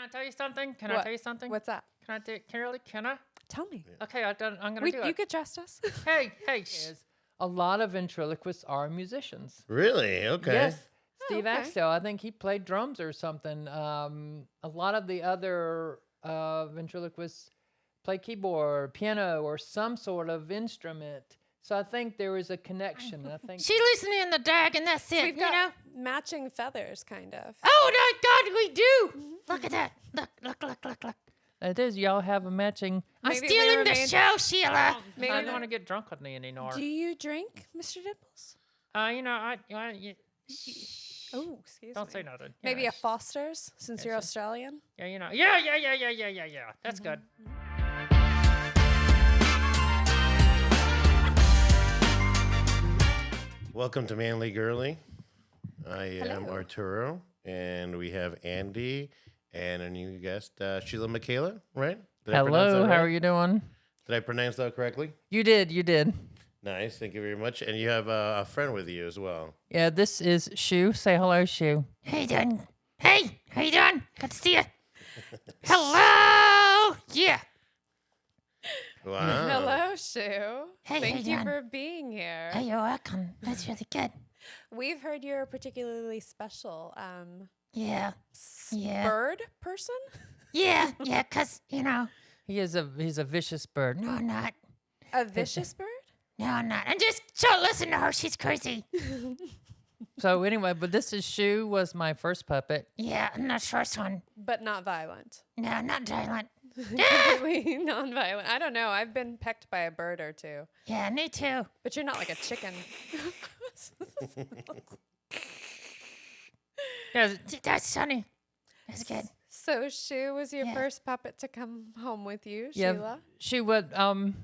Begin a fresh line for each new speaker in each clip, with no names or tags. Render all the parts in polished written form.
I tell you something? Can
What?
I tell you something?
What's that?
Can I? Can I?
Tell me.
Okay, I'm gonna do it.
You could trust us.
Hey, a lot of ventriloquists are musicians.
Really? Okay.
Yes. Steve
okay.
Axtell, I think he played drums or something. A lot of the other ventriloquists play keyboard, piano, or some sort of instrument. So I think there is a connection. I think
She listening in the dark, and that's it.
We've got matching feathers, kind of.
Oh my God, we do! Look at that! Look!
it is. Y'all have a matching.
I'm
Maybe we
stealing
were
the
made-
show, Sheila.
I
Maybe
don't want to get drunk with me anymore.
Do you drink, Mr. Dimples? Oh, excuse
Don't
me.
say nothing.
Maybe
Yeah.
a Foster's, since you're Australian.
Yeah, Yeah. That's good.
Welcome to Manly Girly. I am Arturo, and we have Andy and a new guest, Síle Michaela, right? Did I pronounce
Hello,
that
how
right?
are you doing?
Did I pronounce that correctly?
You did.
Nice, thank you very much. And you have a friend with you as well.
Yeah, this is Shoo. Say hello, Shoo.
How you doing? Hey, how you doing? Good to see you. Hello. Yeah.
Wow.
Hello, Shoo.
Hey,
Thank
how
you
you
for being here.
Hey, you're welcome. That's really good.
We've heard you're a particularly special
Yeah. Yeah.
bird person.
Yeah. 'Cause
He's a vicious bird.
no, I'm not.
A vicious bird?
No, I'm not. And just don't listen to her. She's crazy.
So anyway, but this is Shoo was my first puppet.
Yeah, and the first one.
But not violent.
No, not violent.
Completely non-violent. I don't know. I've been pecked by a bird or two.
Yeah, me too.
But you're not like a chicken.
Yeah,
That's funny. That's good.
So Shoo was your
Yeah.
first puppet to come home with you,
yeah.
Sheila?
She would. Can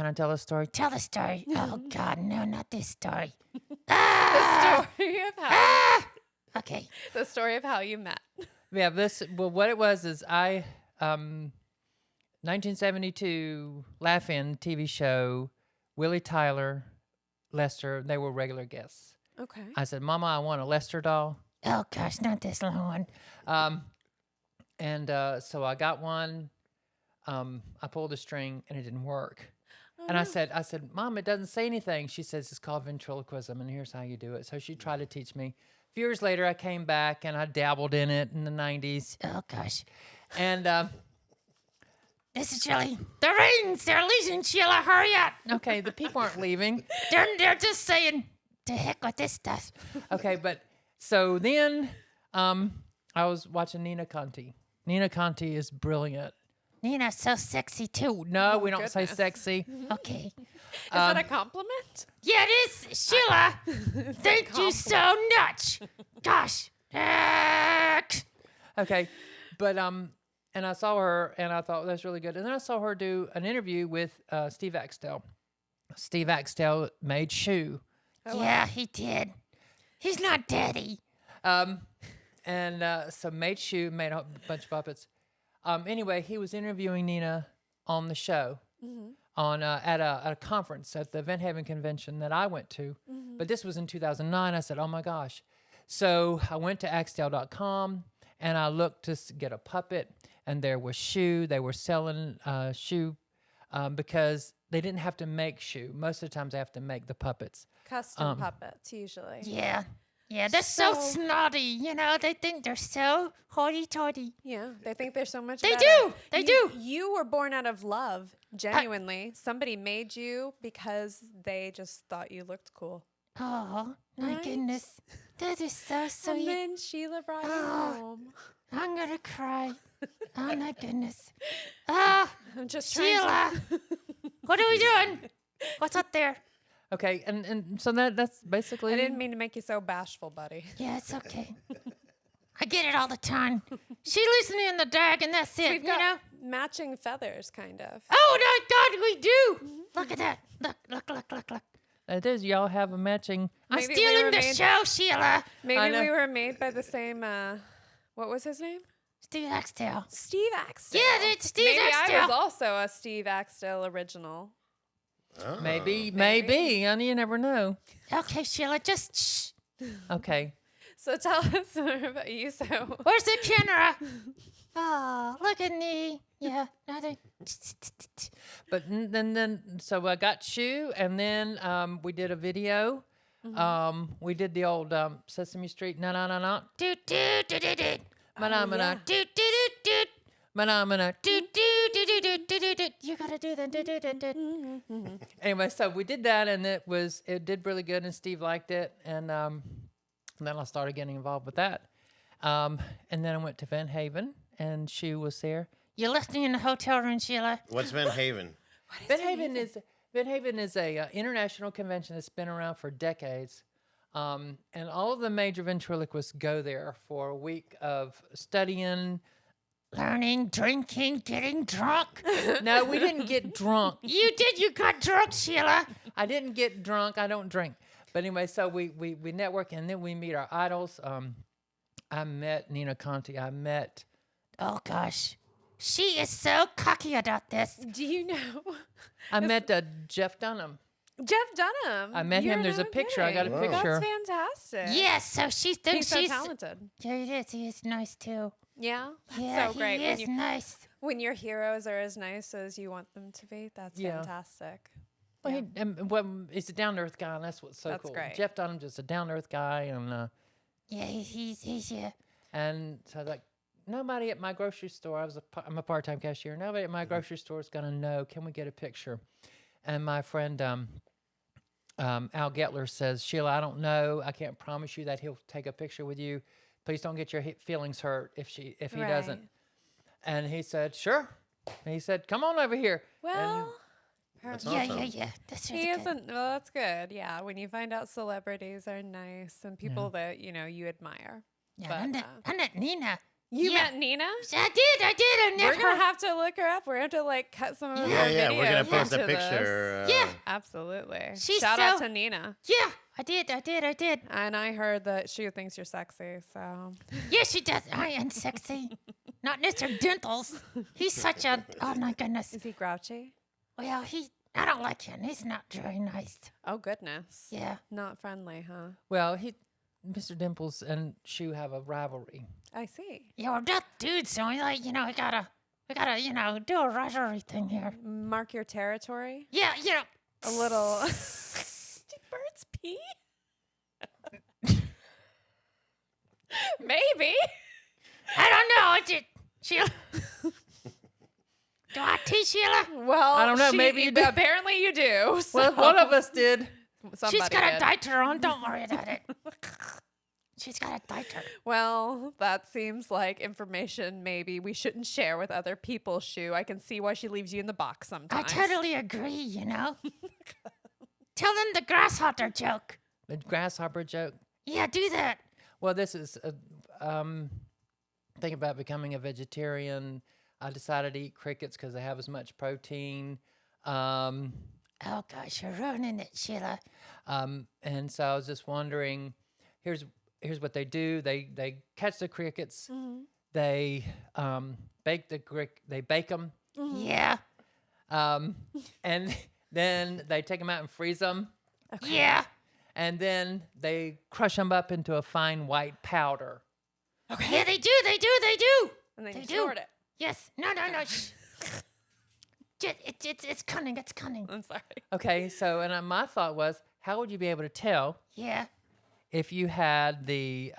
I tell a story?
Tell the story. Oh God, no, not this story.
The story of how
Okay.
the story of how you met.
Yeah, what it was is I 1972 Laugh-In TV show, Willie Tyler, Lester, they were regular guests.
Okay.
I said, Mama, I want a Lester doll.
Oh gosh, not this long one.
So I got one. I pulled the string and it didn't work. And I said, Mom, it doesn't say anything. She says, it's called ventriloquism, and here's how you do it. So she tried to teach me. A few years later, I came back, and I dabbled in it in the 90s.
Oh gosh.
And,
This is Shirley. The rains, they're leaving, Sheila. Hurry up.
okay, the people aren't leaving.
They're just saying, to heck with this stuff.
Okay, but so then I was watching Nina Conti. Nina Conti is brilliant.
Nina's so sexy too.
No, we don't say
goodness.
sexy.
Okay.
Is that a compliment?
Yeah, it is, Sheila. Thank you so much. Gosh.
Okay, but and I saw her, and I thought that's really good. And then I saw her do an interview with Steve Axtell. Steve Axtell made Shoo,
Yeah, he did. He's not daddy.
so made Shoo, made a bunch of puppets. Anyway, he was interviewing Nina on the show, on at a conference at the Event Haven convention that I went to. But this was in 2009. I said, "Oh my gosh!" So I went to Axtell.com and I looked to get a puppet, and there was Shoo. They were selling Shoo because they didn't have to make Shoo. Most of the times, they have to make the puppets.
Custom puppets, usually.
Yeah. Yeah, they're so
So-
snotty. They think they're so hoity-toity.
Yeah, they think they're so much
They
better.
do. They do.
You were born out of love, genuinely. Somebody made you because they just thought you looked cool.
Oh, my
Right?
goodness. That is so
And
sweet.
then Sheila brought you
Oh.
home.
I'm going to cry. Oh, my goodness. Ah,
I'm just trying
Sheila. What are we doing? What's up there?
Okay, and so that's basically.
I didn't mean to make you so bashful, buddy.
Yeah, it's okay. I get it all the time. She listening in the dark, and that's it,
We've got matching feathers, kind of.
Oh, my God, we do. Look at that. Look.
It is. Y'all have a matching.
I'm
Maybe we
stealing
were
the
made-
show, Sheila.
Maybe
know.
we were made by the same, what was his name?
Steve Axtell.
Steve Axtell.
Yeah, it's Steve
Maybe
Axtell.
I was also a Steve Axtell original.
Oh.
Maybe. And you never know.
Okay, Sheila, just shh.
Okay.
So tell us more about you. So
Where's the camera? Oh, look at me. Yeah, nothing.
But then so I got Shoo, and then we did a video. We did the old Sesame Street na na na na
Do do do do do.
mana mana
Do do do do.
mana mana.
Do do do do do do do do. You gotta do the do do do do.
Anyway, so we did that, and it did really good, and Steve liked it, and then I started getting involved with that, and then I went to Van Haven, and Shoo was there.
You're listening in the hotel room, Sheila.
What's Van Haven?
Van Haven is a international convention that's been around for decades, and all of the major ventriloquists go there for a week of studying.
Learning, drinking, getting drunk.
No, we didn't get drunk.
You did. You got drunk, Sheila.
I didn't get drunk. I don't drink. But anyway, so we network, and then we meet our idols. I met Nina Conti. I met.
Oh gosh, she is so cocky about this.
do you know
I met Jeff Dunham.
Jeff Dunham?
I met him.
You're
There's a
not
picture. I got a
kidding.
picture.
That's fantastic.
Yes, so she thinks
He's so
she's
talented.
Yeah, he is. He is nice too.
Yeah, that's
Yeah,
so great.
he is nice.
When your heroes are as nice as you want them to be, that's
Yeah.
fantastic.
Well, he's a down to earth guy, and that's what's so
That's
cool.
great.
Jeff Dunham's just a down to earth guy, and
Yeah, he's yeah.
and so like nobody at my grocery store. I'm a part time cashier. Nobody at my grocery store is gonna know. Can we get a picture? And my friend Al Gettler says, Sheila, I don't know. I can't promise you that he'll take a picture with you. Please don't get your feelings hurt if he doesn't.
Right.
And he said, sure. And he said, come on over here.
Well,
That's
Yeah,
awesome.
yeah. That's really
he
good.
isn't. Well, that's good. Yeah, when you find out celebrities are nice and people that you admire.
Yeah,
but,
I met Nina.
You
Yeah.
met Nina?
I did. I
We're
met
gonna
her.
have to look her up. We're gonna have to like cut some of her
Yeah, we're gonna
videos
post a
into this.
picture.
Yeah.
Absolutely.
She's
Shout out
so-
to Nina.
Yeah, I did.
And I heard that she thinks you're sexy. So
Yeah, she does. I am sexy. Not Mr. Dimples. He's such a. Oh my goodness.
is he grouchy?
Well, I don't like him. He's not very nice.
Oh goodness.
Yeah.
Not friendly, huh?
Well, Mr. Dimples and Shoo have a rivalry.
I see.
Yeah, we're not dudes, so we gotta, do a rivalry thing here.
Mark your territory.
Yeah,
A little. Do birds pee? Maybe.
I don't know. Sheila. Do I teach Sheila?
Well,
I don't know, maybe you do.
Apparently you do. So
Well, one of us did.
somebody
She's got a
did.
diaper on. Don't worry about it. She's got a diaper.
Well, that seems like information maybe we shouldn't share with other people, Shoo. I can see why she leaves you in the box
I
sometimes.
totally agree, Tell them the grasshopper joke.
The grasshopper joke.
Yeah, do that.
Well, this is thinking about becoming a vegetarian. I decided to eat crickets because they have as much protein.
Oh, gosh, you're ruining it, Sheila.
And so I was just wondering, here's what they do. They catch the crickets. They bake them.
Yeah.
And then they take them out and freeze them.
Yeah.
And then they crush them up into a fine white powder.
Okay. Yeah, they do.
And then
They
you
do.
snort it.
Yes. No. Shh. It's cunning. It's cunning.
I'm sorry.
Okay, so and my thought was, how would you be able to tell
Yeah.
if you had the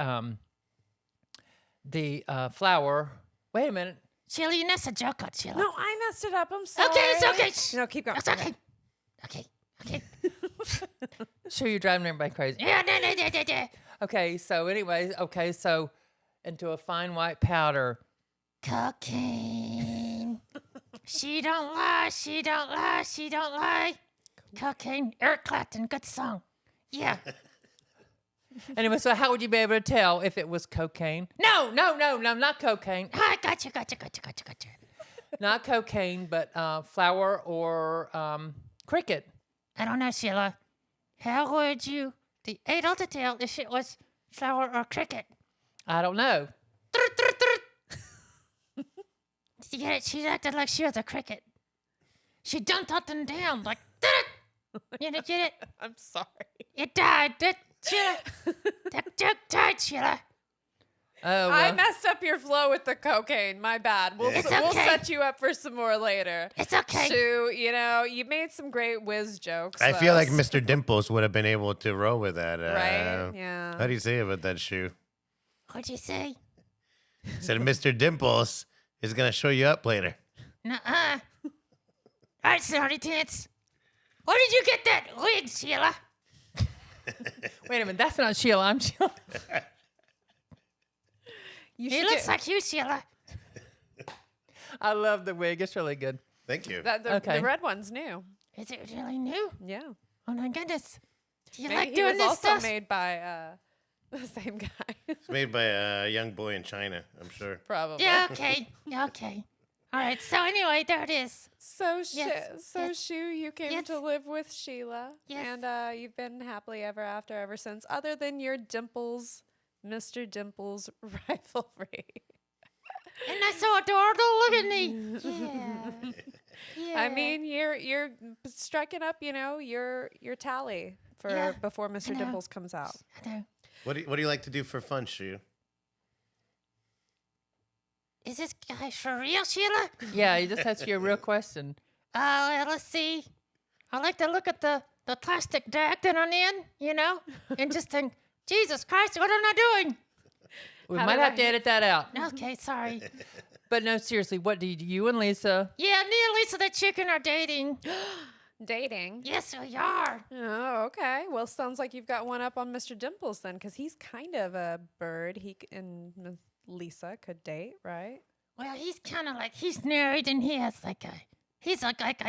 flour? Wait a minute.
Sheila, you messed a joke up, Sheila.
No, I messed it up. I'm sorry.
Okay, it's okay. Shh.
No, keep going.
It's okay. Okay.
Sure, you're driving everybody crazy.
Yeah, no.
Okay, so anyways, so into a fine white powder.
Cocaine. She don't lie. Cocaine. Eric Clapton, good song. Yeah.
Anyway, so how would you be able to tell if it was cocaine? No, not cocaine.
I gotcha.
Not cocaine, but flour or cricket.
I don't know, Sheila. How would you be able to tell if it was flower or cricket?
I don't know.
Did you get it? She acted like she was a cricket. She jumped up and down like, you know, get it?
I'm sorry.
It died. Sheila. Duck tight, Sheila.
Oh,
I
well.
messed up your flow with the cocaine. My bad. We'll
It's
we'll
okay.
set you up for some more later.
It's okay.
Shoo, you made some great whiz jokes.
I feel like
though.
Mr. Dimples would have been able to roll with that.
Right? Yeah.
How do you say about that, Shoe?
What'd you say?
Said Mr. Dimples is going to show you up later.
Nuh-uh. All right, Snorty Tits. Where did you get that wig, Sheila?
Wait a minute. That's not Sheila. I'm Sheila.
You
He
should
looks
do-
like you, Sheila.
I love the wig. It's really good.
Thank you.
Okay.
The red one's new.
Is it really new?
Yeah.
Oh, my goodness. Do you
Maybe
like
he
doing
was
this
also
stuff?
made by the same guy.
It's made by a young boy in China, I'm sure.
Probably.
Yeah, okay. Yeah, okay. All right, so anyway, there it is.
So,
Yes, yes.
Shoo, you came
Yes.
to live with Sheila.
Yes.
And you've been happily ever since, other than your Dimples, Mr. Dimples rivalry.
Isn't that so adorable? Look at me. Yeah. Yeah.
I mean, you're striking up, your tally for
Yeah,
before Mr.
know.
Dimples comes out.
I know.
What do you like to do for fun, Shoe?
Is this guy for real, Sheila?
Yeah, you just ask you a real question.
Well, let's see. I like to look at the plastic bag that I'm in, and just think, Jesus Christ, what am I doing?
We
How
might
did
have
I-
to edit that out.
Okay, sorry.
But no, seriously, what do you and Lisa?
Yeah, me and Lisa the chicken are dating.
Dating.
Yes, we are.
Oh, okay. Well, sounds like you've got one up on Mr. Dimples then, because he's kind of a bird. And Lisa could date, right?
Well, he's kind of like, he's married and he has he's like a,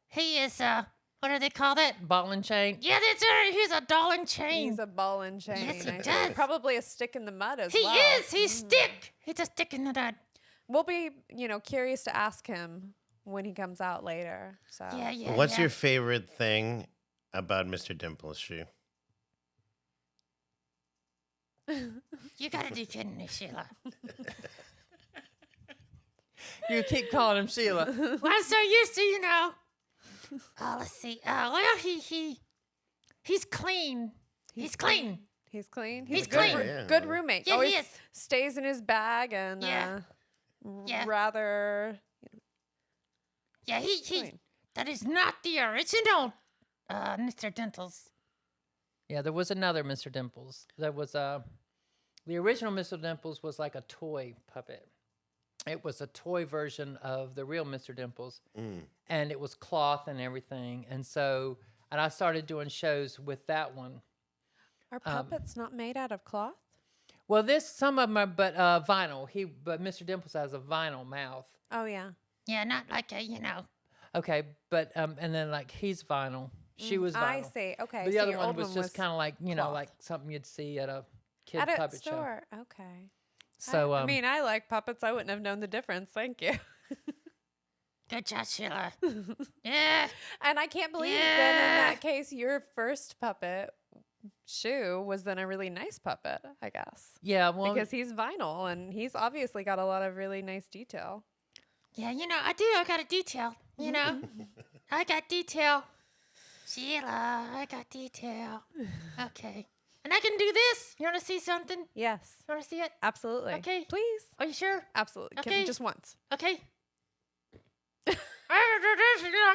he is, what do they call that?
Ball and chain?
Yeah, that's right. He's a doll and chain.
He's a ball and chain.
Yes, he
I see.
does.
Probably a stick in the mud as
He
well.
is. He's stick. He's a stick in the mud.
We'll be, curious to ask him when he comes out later. So
Yeah, yeah.
What's
yeah.
your favorite thing about Mr. Dimples, Shoe?
You gotta be kidding me, Sheila.
You keep calling him Sheila.
Well, I'm so used to, let's see. Well, he's clean. He's clean.
He's clean.
He's
a good,
clean.
Yeah.
good roommate.
Yeah, he
Always
is.
stays in his bag and
Yeah. Yeah.
rather
Yeah, he.
clean.
That is not the original, Mr. Dimples.
Yeah, there was another Mr. Dimples. There was the original Mr. Dimples was like a toy puppet. It was a toy version of the real Mr. Dimples, and it was cloth and everything. And I started doing shows with that one.
Are puppets not made out of cloth?
Well, some of them are, but vinyl. But Mr. Dimples has a vinyl mouth.
Oh yeah.
Yeah, not like a,
Okay, but and then like he's vinyl. She was vinyl.
I see. Okay.
But the
so
other
your
one
old
was just kind of like
cloth.
like something you'd see at a kid
at a
puppet show.
store. Okay.
So
I mean, I like puppets. I wouldn't have known the difference. Thank you.
good job, Sheila. Yeah.
And I can't believe then in that case, your first puppet, Shoo, was then a really nice puppet, I guess.
yeah, well,
Because he's vinyl and he's obviously got a lot of really nice detail.
Yeah, I do. I got a detail, I got detail. Sheila, I got detail. Okay. And I can do this. You want to see something?
Yes.
You want to see it?
Absolutely.
Okay.
Please.
Are you sure?
Absolutely.
Okay.
Just once.
Okay.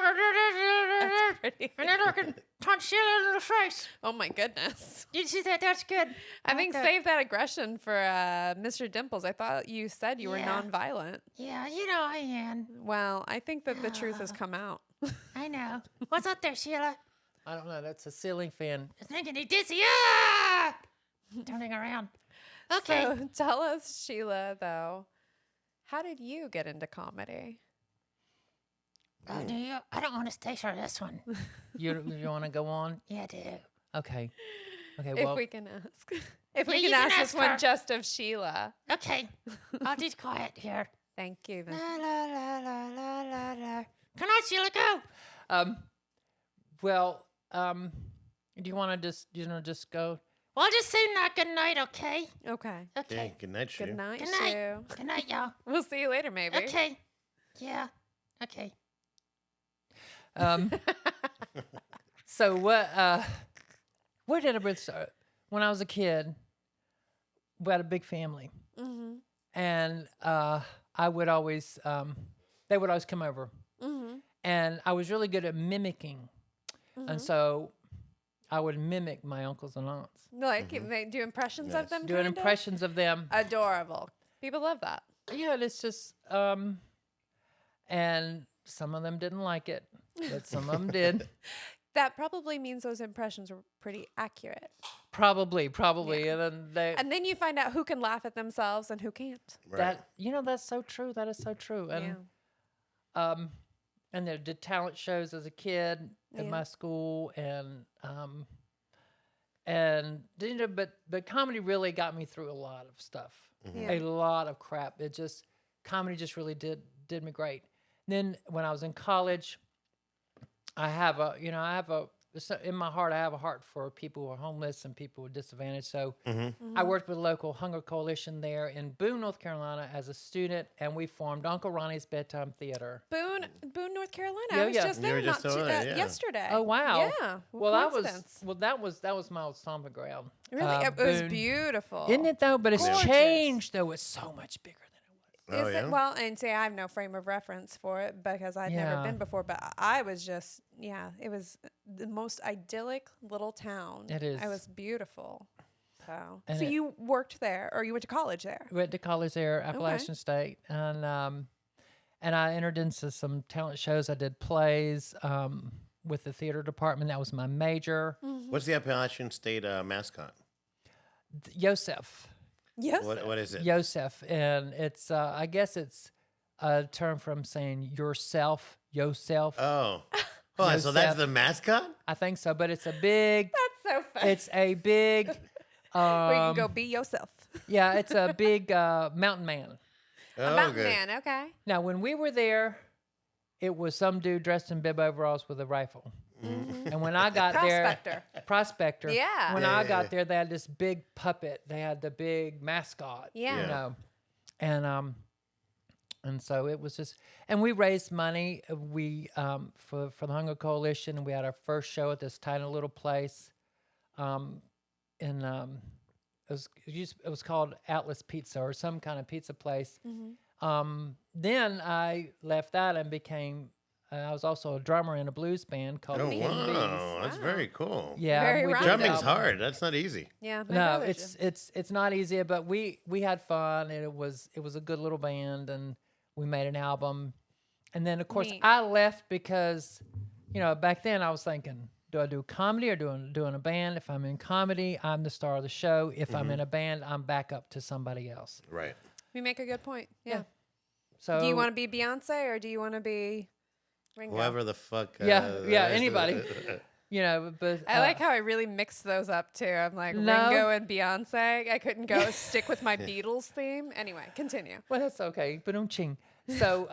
That's pretty.
And then I can punch Sheila in the face.
Oh my goodness.
You see that? That's good.
I think
that.
save that aggression for Mr. Dimples. I thought you said you were
Yeah.
nonviolent.
Yeah, I am.
Well, I think that the truth has come out.
I know. What's up there, Sheila?
I don't know. That's a ceiling fan.
It's making me dizzy. Ah! Turning around. Okay.
So tell us, Sheila, though, how did you get into comedy?
Do you? I don't want to stay for this one.
You want to go on?
Yeah, I do.
Okay. Okay.
If
Well,
we can ask. If
Yeah,
we
you
can
can
ask this
ask
one
her.
just of Sheila.
Okay. I'll be quiet here.
Thank you.
La la la la la la la. Come on, Sheila, go.
well, do you want to just go?
Well, I'll just say not good night, okay?
Okay.
Okay,
Okay.
good night, Shoe.
Good night,
Good night.
Shoo.
Good night, y'all.
We'll see you later, maybe.
Okay. Yeah. Okay.
So what? Where did it start? When I was a kid, we had a big family.
Mm-hmm.
And I would always, they would always come over.
Mm-hmm.
And I was really good at mimicking. And so I would mimic my uncles and aunts.
Like they do impressions of them.
Doing
kinda?
impressions of them.
Adorable. People love that.
Yeah, it's just, and some of them didn't like it, but some of them did.
That probably means those impressions were pretty accurate.
Probably.
Yeah.
And
then you find out who can laugh at themselves and who can't.
Right.
that's so true. That is so true. And,
Yeah.
and they did talent shows as a kid at
Yeah.
my school, and but comedy really got me through a lot of stuff,
Yeah.
a lot of crap. Comedy just really did me great. Then when I was in college, in my heart, I have a heart for people who are homeless and people with disadvantage. So I worked with a local hunger coalition there in Boone, North Carolina as a student, and we formed Uncle Ronnie's Bedtime Theater.
Boone, North Carolina.
Yeah,
I was
yeah.
just
You
there
were just over there, yeah.
yesterday.
Oh, wow.
Yeah.
That was my old stomping ground.
Really, it was
Boone.
beautiful.
Isn't it though? But it's
Gorgeous.
changed though. It's so much bigger than it was.
Oh,
Is
yeah?
it? Well, and see, I have no frame of reference for it because I'd never
Yeah.
been before. But I was just, it was the most idyllic little town.
It is.
It was beautiful. So,
And
you worked there, or you went to college there?
Went to college there, Appalachian State, and I entered into some talent shows. I did plays with the theater department. That was my major.
What's the Appalachian State mascot?
Yosef.
Yes.
What is it?
Yosef, and it's I guess it's a term from saying yourself, Yosef.
Oh. Hold on, so that's
Yosef.
the mascot?
I think so, but it's a big.
That's so funny.
It's a big.
Where you can go be yourself.
Yeah, it's a big mountain man.
Oh,
A mountain
good.
man, okay.
Now, when we were there, it was some dude dressed in bib overalls with a rifle. And when I got
Prospector.
there, prospector.
Yeah.
When
Yeah,
I
yeah,
got
yeah.
there, they had this big puppet. They had the big mascot.
Yeah.
You know, and so it was just, and we raised money. We for the Hunger Coalition, and we had our first show at this tiny little place. It was called Atlas Pizza or some kind of pizza place. Then I left that and became. I was also a drummer in a blues band called
Oh,
the
wow.
MBs.
That's very cool.
Yeah,
Very
we did
rounded.
Drumming's
that.
hard. That's not easy.
Yeah. my
No,
brother
it's not easy, but we had fun, and it was a good little band, and we made an album, and then of course
Neat.
I left because, back then I was thinking, do I do comedy or doing a band? If I'm in comedy, I'm the star of the show. If I'm in a band, I'm back up to somebody else.
Right.
You make a good point. Yeah.
So
Do you want to be Beyonce or do you want to be Ringo?
Whoever the fuck.
anybody. But
I like how I really mixed those up too. I'm like
No.
Ringo and Beyonce. I couldn't go stick with my Beatles theme. Anyway, continue.
well, that's okay. But ching. So,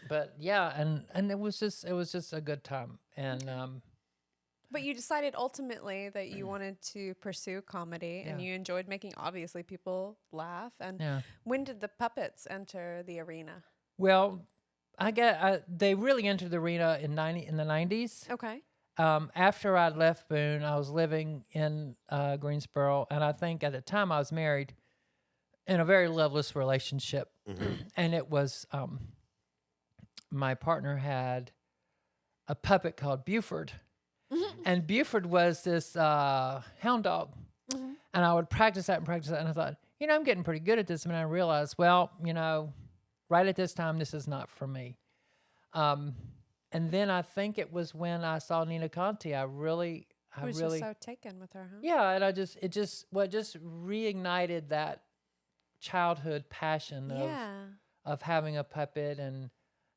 but yeah, and it was just a good time, and
But you decided ultimately that you wanted to pursue comedy and
Yeah.
you enjoyed making obviously people laugh. And
yeah.
when did the puppets enter the arena?
Well, they really entered the arena in the 90s.
Okay.
After I'd left Boone, I was living in Greensboro, and I think at the time I was married in a very loveless relationship. And it was, my partner had a puppet called Buford. And Buford was this hound dog. And I would practice that, and I thought, I'm getting pretty good at this. And I realized, well, right at this time, this is not for me. And then I think it was when I saw Nina Conti, I really,
was just so taken with her, huh?
yeah, and it just reignited that childhood passion of having a puppet, and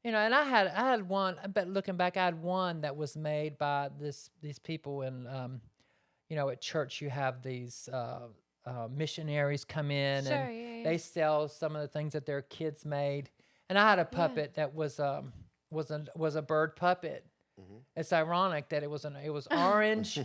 and I had one, but looking back, I had one that was made by these people, and at church you have these missionaries come in,
Sure,
and
yeah.
they sell some of the things that their kids made, and I had a puppet that was a bird puppet. It's ironic that it was orange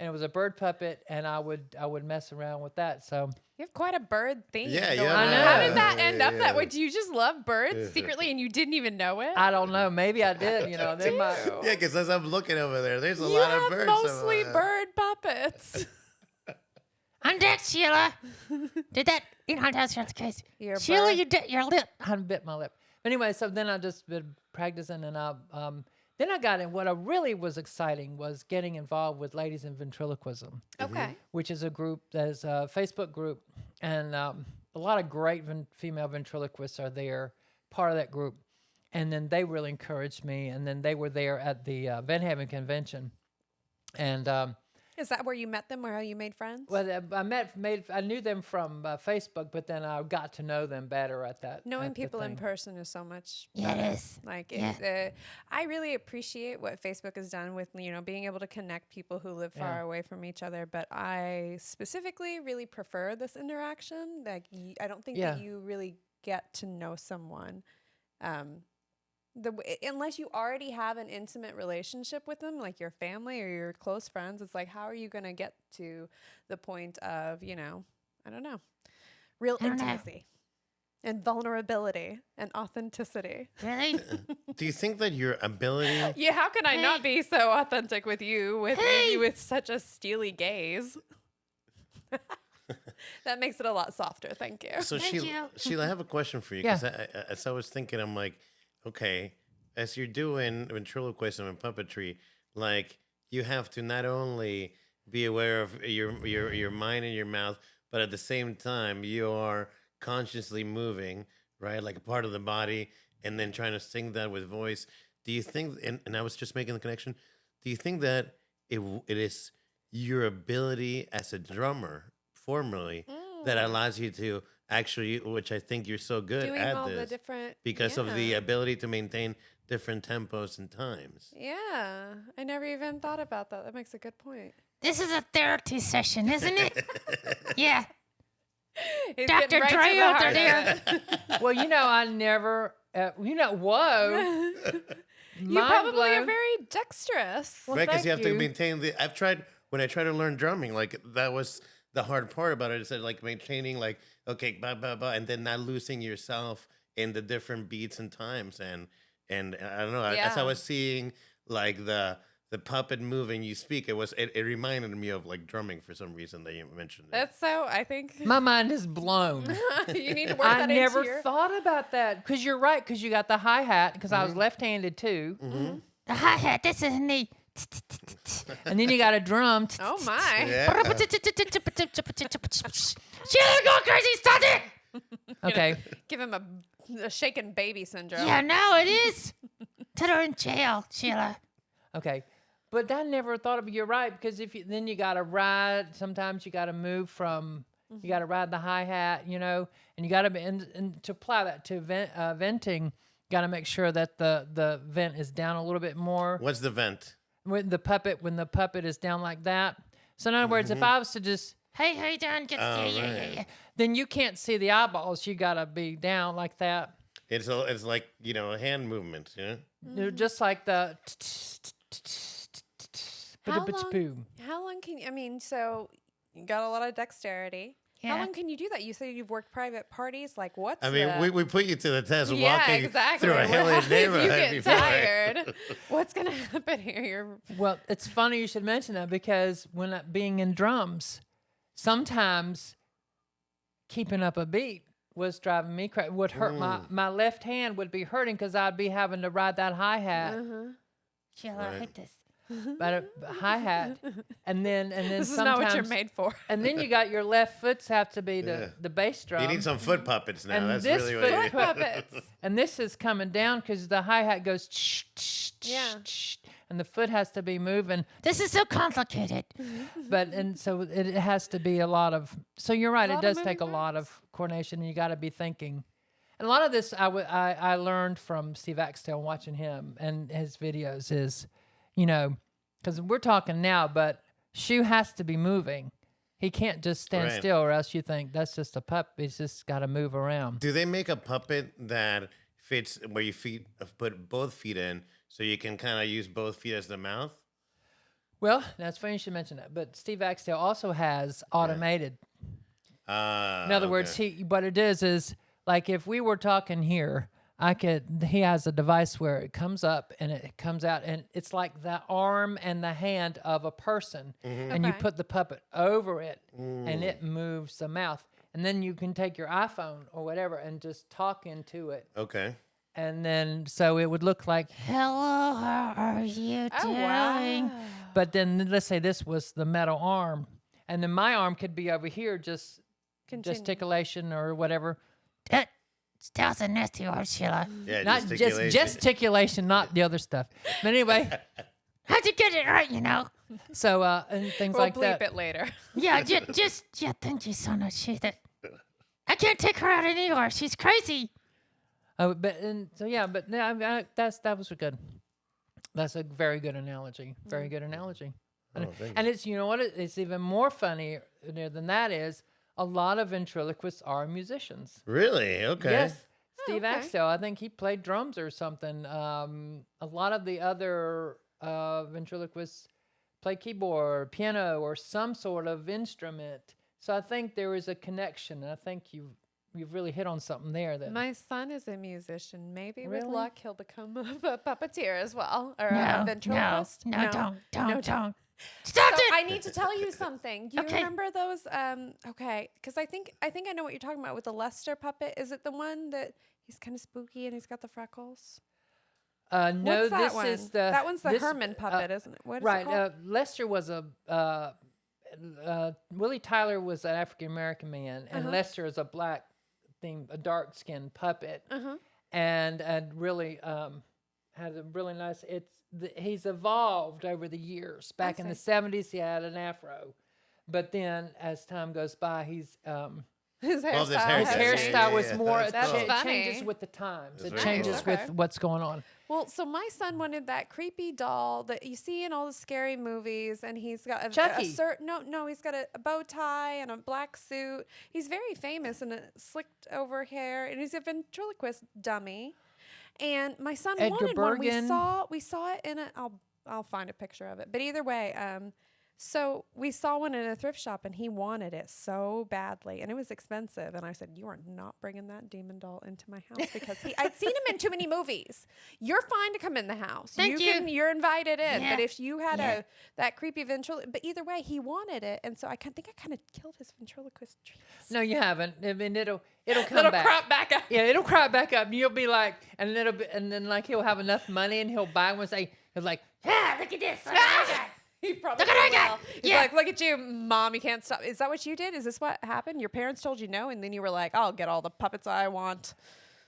and it was a bird puppet, and I would mess around with that. So
You have quite a bird theme.
Yeah,
going
yeah.
on.
I know.
How did that end
Yeah,
up that way?
yeah.
Do you just love birds secretly and you didn't even know it?
I don't know. Maybe I did. You know, they might.
Yeah, because as I'm looking over there, there's a
you
lot
have
of birds.
mostly
somewhere.
bird puppets.
On deck, Sheila. Did that? You know, that's the case.
You're a
Sheila,
bird.
you did your lip.
I bit my lip. Anyway, so then I just been practicing, and then I got in. What I really was exciting was getting involved with Ladies in Ventriloquism,
Okay.
which is a group that's a Facebook group, and a lot of great female ventriloquists are there, part of that group. And then they really encouraged me, and then they were there at the Van Haven convention, and
Is that where you met them, or how you made friends?
well, I knew them from Facebook, but then I got to know them better at that.
Knowing
at the
people in
thing.
person is so much
Yeah, it
better.
is.
Like,
Yeah.
I really appreciate what Facebook has done with, being able to connect people who live far
Yeah.
away from each other. But I specifically really prefer this interaction. Like, I don't think
Yeah.
that you really get to know someone. Unless you already have an intimate relationship with them, like your family or your close friends, it's like, how are you going to get to the point of, I don't know, real
I don't know.
intimacy and vulnerability and authenticity?
Really?
Do you think that your ability?
Yeah, how can I not
Hey.
be so authentic with you, with
Hey.
you with such a steely gaze? That makes it a lot softer. Thank you.
So
Thank
Sheila,
you.
Sheila, I have a question for you.
Yeah.
Because as I was thinking, I'm like, okay, as you're doing ventriloquism and puppetry, like you have to not only be aware of your mind and your mouth, but at the same time you are consciously moving, right, like a part of the body, and then trying to sing that with voice. Do you think? And I was just making the connection. Do you think that it is your ability as a drummer, formerly, that allows you to actually, which I think you're so good
Doing
at
all the
this,
different
because of the
yeah.
ability to maintain different tempos and times.
Yeah, I never even thought about that. That makes a good point.
This is a therapy session, isn't it? Yeah.
He's
Dr.
getting right to
Dre
the
out
heart
there.
of it.
Well, I never, whoa.
You probably are
blown.
very dexterous.
Well,
Right, because
thank
you have to
you.
maintain the. I've tried when I try to learn drumming, like that was the hard part about it. Is that like maintaining, like okay, ba ba ba, and then not losing yourself in the different beats and times, and I don't know. As I
Yeah.
was seeing like the puppet moving, you speak. It reminded me of like drumming for some reason that you mentioned. It.
That's so. I think
My mind is blown.
you need to work
I
that
never
into your.
thought about that because you're right. Because you got the hi hat. Because I was left-handed too,
The hi-hat, this is me.
and then you got a drum.
Oh my!
Yeah.
Sheila, go crazy, stop it!
Okay.
Give him a shaken baby syndrome.
Yeah, no, it is. Put her in jail, Sheila.
Okay. But I never thought of it. You're right, because then you got to ride. Sometimes you got to move from. You got to ride the hi hat, and you got to and to apply that to venting. Got to make sure that the vent is down a little bit more.
What's the vent?
When the puppet is down like that. So in other words, if I was to just
Hey, how you doing? Good to see you.
right.
Yeah.
then you can't see the eyeballs. You got to be down like that.
It's like a hand movement. Yeah.
They're just like the.
How long can you? I mean, so you got a lot of dexterity. How
Yeah.
long can you do that? You said you've worked private parties. Like what's
I mean,
the,
we put you to the test
yeah,
walking
exactly.
through a
What
hilly
happens if
neighborhood
you get
before.
tired? What's gonna happen here? You're
Well, it's funny you should mention that because when being in drums, sometimes keeping up a beat was driving me crazy. Would hurt my left hand would be hurting because I'd be having to ride that hi hat,
Sheila, I hate this.
but a hi hat, and then
this is
sometimes
not what you're made for.
and then you got your left foot have to be
Yeah.
the bass drum.
You need some foot puppets now.
And
That's
this
really what you
foot
need.
Puppets.
And this is coming down because the hi hat goes,
Yeah.
and the foot has to be moving.
This is so complicated.
And so it has to be a lot of. So you're right. It
lot of
does take a
moving
lot of coordination, and you got to be thinking. And a lot of this I learned from Steve Axtell watching him and his videos is, because we're talking now, but Shoo has to be moving. He can't just stand
Right.
still, or else you think that's just a pup. He's just got to move around.
Do they make a puppet that fits where you put both feet in, so you can kind of use both feet as the mouth?
Well, that's funny you should mention that. But Steve Axtell also has automated. In other words, what it is like if we were talking here, he has a device where it comes up and it comes out, and it's like the arm and the hand of a person, and you
Okay.
put the puppet over it, and it moves the mouth. And then you can take your iPhone or whatever and just talk into it.
Okay.
And then, so it would look like,
Hello, how are you
Oh,
doing?
wow.
but then let's say this was the metal arm, and then my arm could be over here, just
Continue.
gesticulation or whatever.
That was a nasty word, Sheila.
Yeah,
Not just gesticulation, not the other stuff. But anyway,
How'd you get it right, you know?
so and things
We'll
like
bleep
that.
it later.
Yeah, thank you so much. I can't take her out anymore. She's crazy.
But that was good. That's a very good analogy. Very good analogy. And it's, you know what? It's even more funny than that is a lot of ventriloquists are musicians.
Really? Okay.
Yes. Steve
okay.
Axtell, I think he played drums or something. A lot of the other ventriloquists play keyboard, piano, or some sort of instrument. So I think there is a connection. And I think you've really hit on something there. That
My son is a musician. Maybe with
Really?
luck he'll become a puppeteer as well, or a
No,
ventriloquist.
no, don't.
So
Stop it!
I need to tell you something. Do you
Okay.
remember those? Okay, because I think I know what you're talking about with the Lester puppet. Is it the one that he's kind of spooky and he's got the freckles?
no,
What's that
this
one?
is the
That one's the
this-
Herman puppet, isn't it? What is
right.
it called?
Lester was Willie Tyler was an African American man, and Lester is a black thing, a dark skinned puppet, and really had a really nice. He's evolved over the years. Back in the
see.
70s, he had an afro, but then as time goes by,
his
Well,
hairstyle.
this
has
his
hairstyle,
changed.
hairstyle was more.
That's
It
funny.
changes with the times.
That's
It
very
changes
cool.
Okay.
with what's going on.
Well, so my son wanted that creepy doll that you see in all the scary movies, and he's got a
Chucky.
certain he's got a bow tie and a black suit. He's very famous and a slicked over hair, and he's a ventriloquist dummy. And my son
Edgar
wanted one.
Bergen.
We saw it in a. I'll find a picture of it. But either way, so we saw one in a thrift shop, and he wanted it so badly, and it was expensive. And I said, "You are not bringing that demon doll into my house because I'd seen him in too many movies. You're fine to come in the house.
Thank you.
You're invited in.
Yeah.
But if you had
Yeah.
that creepy ventriloquist, but either way, he wanted it, and so I think I kind of killed his ventriloquist dreams.
No, you haven't. I mean, it'll come
It'll
back.
crop back up.
Yeah, it'll crop back up, and you'll be like, and then like he'll have enough money, and he'll buy one. Say, he'll like,
Yeah, look at this. Look at that.
He probably
Look at what I
will.
got.
He's
Yeah.
like, look at you, Mom. You can't stop. Is that what you did? Is this what happened? Your parents told you no, and then you were like, I'll get all the puppets I want.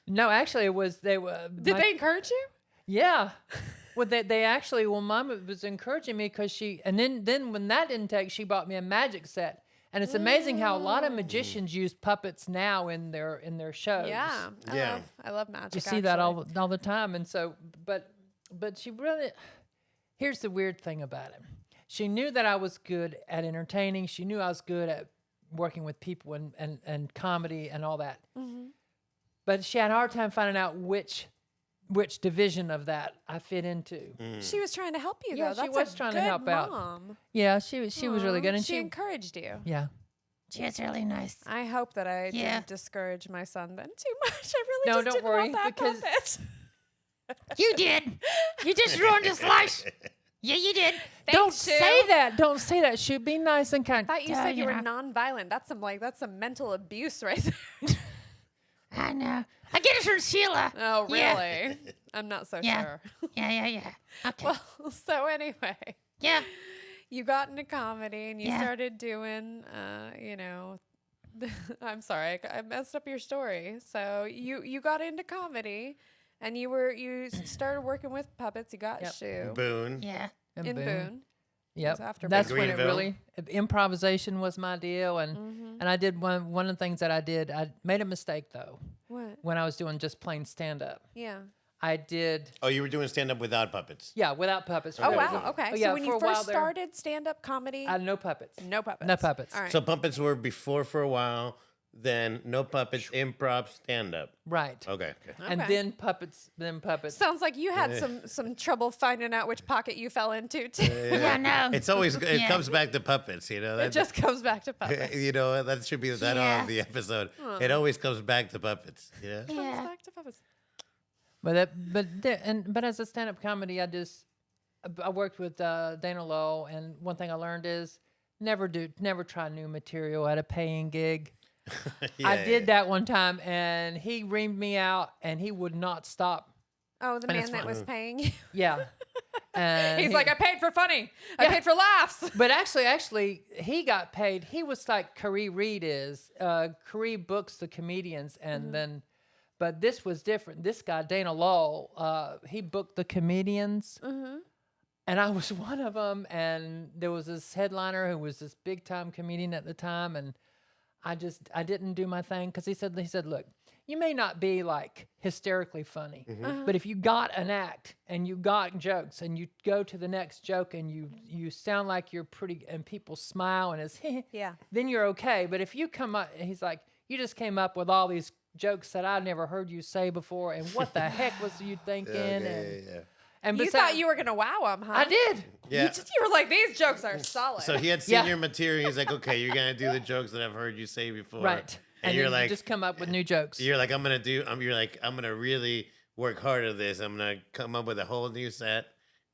no, actually, it was they were.
Did they encourage you?
Yeah. Well, they actually, well, Mom was encouraging me because and then when that didn't take, she bought me a magic set. And it's amazing how a lot of magicians use puppets now in their shows.
Yeah.
Yeah.
I love magic.
You see that
actually.
all the time. And so, but she really, here's the weird thing about it. She knew that I was good at entertaining. She knew I was good at working with people and comedy and all that. But she had a hard time finding out which division of that I fit into.
She was trying to help you,
Yeah,
though.
she
That's
was
a
trying to
good
help out.
mom.
Yeah, she was really good, and
she encouraged you.
yeah.
She was really nice.
I hope that I
Yeah.
didn't discourage my son then too much. I really
No,
just
don't
didn't
worry,
want that
because-
puppet.
You did. You just ruined his life. Yeah, you did.
Don't
Shoo.
say that. Don't say that. Should be nice and kind.
I thought you
Yeah,
said you
you
were
know.
nonviolent. That's some mental abuse right there.
I know. I get it from Sheila.
Oh, really?
Yeah.
I'm not so
Yeah.
sure.
Yeah. Okay.
Well, so anyway,
yeah.
you got into comedy and you
Yeah.
started doing, I'm sorry, I messed up your story. So you got into comedy, and you started working with puppets. You got
Yep.
Shoo
Boone.
Yeah.
And
in
boom.
Boone.
Yep.
after
That's when it
Greenville.
really improvisation was my deal, and I did one of the things that I did. I made a mistake though
What?
when I was doing just plain stand up.
Yeah.
I did
Oh, you were doing stand up without puppets.
without puppets.
Oh
There was
wow.
a-
Okay.
oh, yeah,
So when
for
you
a while
first
there,
started stand up comedy,
I had no puppets.
no puppets.
No puppets.
All right.
So puppets were before for a while. then no puppets, improv, stand up.
Right.
Okay.
And
Okay.
then puppets.
Sounds like you had some trouble finding out which pocket you fell into too.
Yeah, no.
It
Yeah.
comes back to puppets,
It
That,
just comes back to puppets.
that should be the title
Yeah.
of the episode. It always comes back to puppets. Yeah.
Comes
Yeah.
back to puppets.
But as a stand-up comedy, I worked with Dana Lowe, and one thing I learned is never try new material at a paying gig. I did that one time, and he reamed me out, and he would not stop.
Oh, the
And
man
it's
that
fine.
was paying you.
Yeah, and
He's like, I paid for funny. I paid for laughs.
But actually, he got paid. He was like Carrie Reed is. Carrie books the comedians, and then, but this was different. This guy, Dana Lowe, he booked the comedians, and I was one of them. And there was this headliner who was this big time comedian at the time, and I didn't do my thing because he said, look, you may not be like hysterically funny, but if you got an act and you got jokes and you go to the next joke and you sound like you're pretty and people smile and it's
Yeah.
then you're okay. But if you come up, he's like, you just came up with all these jokes that I never heard you say before, and what the heck was you thinking? And
You
besides-
thought you were gonna wow him, huh?
I did.
Yeah.
You were like, these jokes are solid.
So he had seen
Yeah.
your material. He's like, okay, you're gonna do the jokes that I've heard you say before,
Right.
And,
And
you're
then
like,
you just come up with new jokes.
you're like, I'm gonna really work hard at this. I'm gonna come up with a whole new set,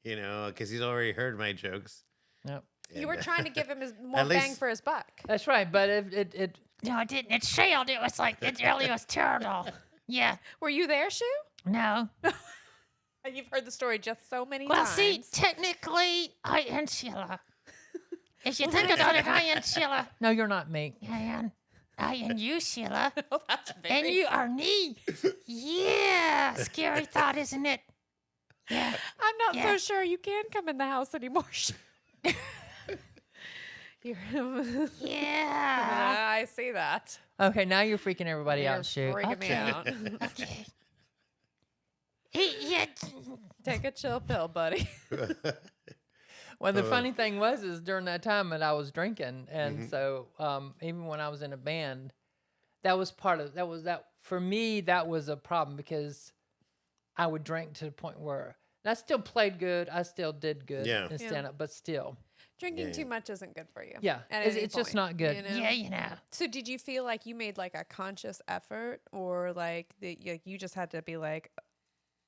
because he's already heard my jokes.
Yep.
you were trying to give him more
At
bang
least-
for his buck.
That's right. But it
No, it didn't. It failed. It was like, it really was terrible. Yeah.
Were you there, Shoo?
No.
And you've heard the story just so many
Well,
times.
see, technically, I am Sheila. If you think about it, I am Sheila.
no, you're not me.
I am you, Sheila.
Oh, that's
And you are me. Yeah. Scary thought, isn't it? Yeah.
I'm not
Yeah.
so sure you can come in the house anymore. Shoo.
Yeah.
I see that.
Okay, now you're freaking everybody
You're
out, Shoo.
freaking me
Okay.
out.
Okay. Yeah.
Take a chill pill, buddy.
Well, the funny thing is during that time that I was drinking, and so even when I was in a band, that was for me. That was a problem because I would drink to the point where and I still played good. I still did good
Yeah.
in stand up, but still,
Drinking too much isn't good for you.
yeah,
at
it's
any
just
point,
not good.
you know?
Yeah, you know.
So did you feel like you made like a conscious effort, or like you just had to be like,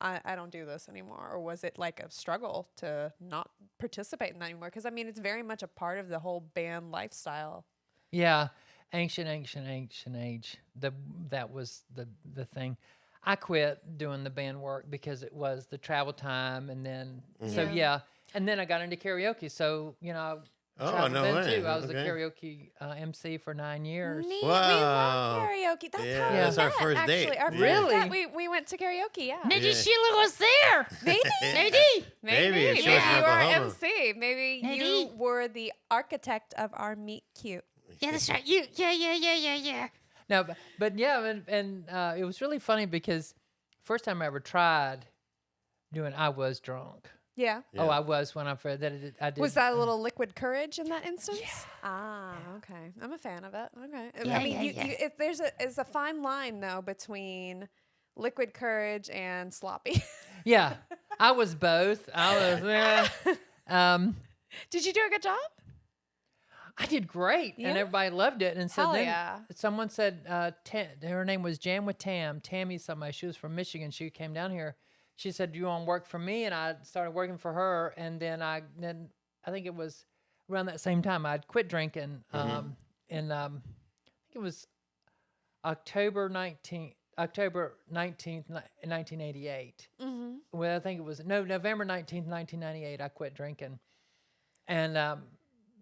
I don't do this anymore, or was it like a struggle to not participate in that anymore? Because I mean, it's very much a part of the whole band lifestyle.
Yeah, ancient age. That was the thing. I quit doing the band work because it was the travel time, and then and then I got into karaoke. So
Oh,
traveled
no
then
way.
too. I was
Okay.
a karaoke MC for 9 years.
Neat.
Wow.
We love karaoke. That's
Yeah,
how we
that's our
met,
first date.
actually. Our
Yeah.
first
Really?
date, we went to karaoke. Yeah.
Maybe
Yeah.
Sheila was there.
Maybe.
Maybe.
Maybe, if she
Maybe
was in
you were
Oklahoma.
MC. Maybe you
Maybe.
were the architect of our meet cute.
Yeah, that's right. You. Yeah.
No, but yeah, and it was really funny because first time I ever tried doing, I was drunk.
Yeah.
Oh, I was when I first I did.
Was that a little liquid courage in that instance? Yeah. Ah, okay. I'm a fan of it. Okay.
Yeah,
I mean,
yeah.
if there's a fine line though between liquid courage and sloppy.
Yeah, I was both. I was.
Did you do a good job?
I did great,
Yeah?
and everybody loved it. And so
Hell
then
yeah.
someone said, her name was Jam with Tam. Tammy somebody. She was from Michigan. She came down here. She said, "Do you want to work for me?" And I started working for her. And then I think it was around that same time I'd quit drinking. I think it was October 19th, 1988.
Mm-hmm.
Well, I think it was November 19th, 1998. I quit drinking, and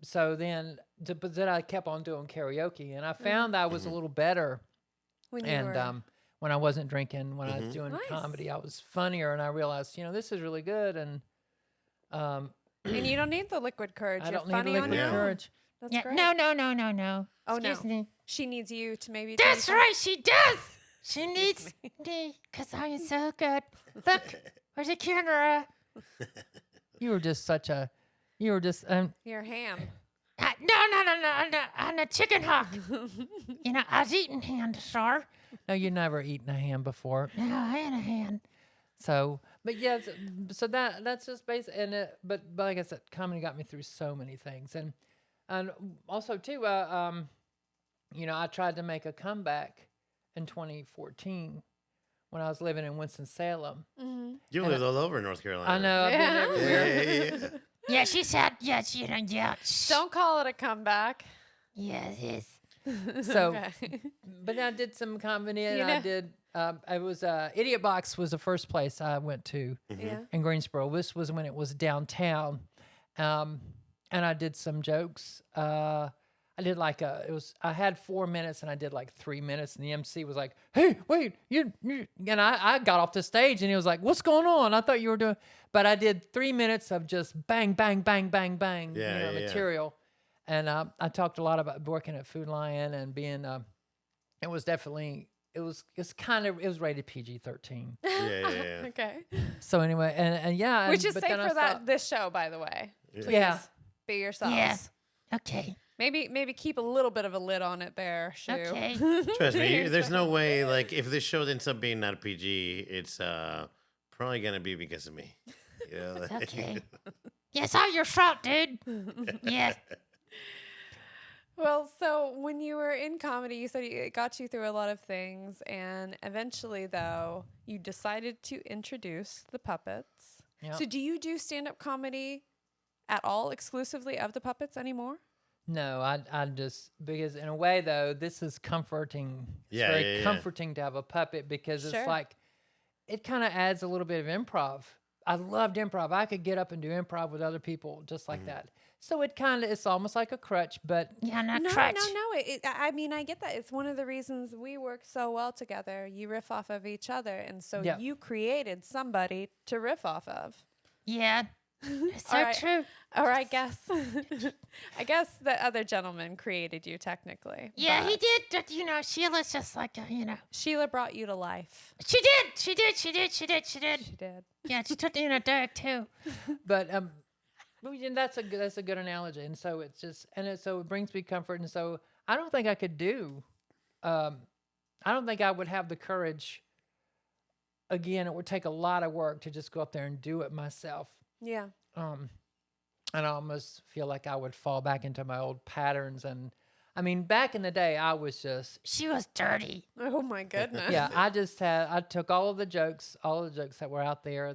so then but then I kept on doing karaoke, and I found I was a little better.
When you
And
were,
when I wasn't drinking, when I was doing
Nice.
comedy, I was funnier, and I realized, this is really good, and
and you don't need the liquid courage.
I
You're
don't need
funny on
liquid
your own.
courage.
That's
Yeah.
great.
No.
Oh,
Excuse
no.
me.
She needs you to maybe. do
That's
something.
right. She does. She needs me because I am so good. Look, where's the camera?
You were just such a, you were just,
You're ham.
No, on the chicken hawk. I was eating hand, sir.
No, you never eaten a ham before.
No, I had a hand.
So, but yeah, so that's just basic. And but like I said, comedy got me through so many things, and also too, I tried to make a comeback in 2014 when I was living in Winston-Salem.
Mm-hmm.
You lived all over North Carolina.
I know, I've been everywhere.
Yeah.
Yeah, she said, yes, yeah.
Don't call it a comeback.
Yeah, it is.
So,
Okay.
but I did some comedy, and
You know-
I did. I was Idiot Box was the first place I went to
Yeah.
in Greensboro. This was when it was downtown, and I did some jokes. I did I had 4 minutes, and I did like 3 minutes, and the MC was like, "Hey, wait, you," and I got off the stage, and he was like, "What's going on? I thought you were doing," but I did 3 minutes of just bang, bang, bang, bang, bang,
Yeah.
material, and I talked a lot about working at Food Lion and being. It was definitely. It was rated PG-13.
Yeah.
Okay.
So anyway, and yeah,
Which is
but
safe
then I
for
saw-
this show, by the way.
Yeah.
Please
Yeah.
be yourselves.
Yeah. Okay.
Maybe keep a little bit of a lid on it there, Shoo.
Okay.
Trust me, there's no way. Like, if this show ends up being not PG, it's probably gonna be because of me.
Okay. Yeah, it's all your fault, dude. Yeah.
Well, so when you were in comedy, you said it got you through a lot of things, and eventually, though, you decided to introduce the puppets.
Yeah.
So, do you do stand-up comedy at all, exclusively of the puppets anymore?
No, I just because in a way though, this is comforting. It's
Yeah,
very
yeah.
comforting to have a puppet because
Sure.
it's like it kind of adds a little bit of improv. I loved improv. I could get up and do improv with other people just like that. So it's almost like a crutch, but
Yeah, not
No,
crutch.
I mean, I get that. It's one of the reasons we work so well together. You riff off of each other, and so
Yeah.
you created somebody to riff off of.
Yeah. It's so
All right.
true.
Or I guess, I guess the other gentleman created you technically.
Yeah, he
but
did. But, Sheila's just like,
Sheila brought you to life.
She did.
She did.
Mm.
Yeah, she took me Derek, too.
but that's a good analogy. And so it's just so it brings me comfort. And so I don't think I could do. I don't think I would have the courage. Again, it would take a lot of work to just go up there and do it myself.
Yeah.
And I almost feel like I would fall back into my old patterns. And I mean, back in the day, I was just,
She was dirty.
Oh my goodness.
yeah, I took all the jokes that were out there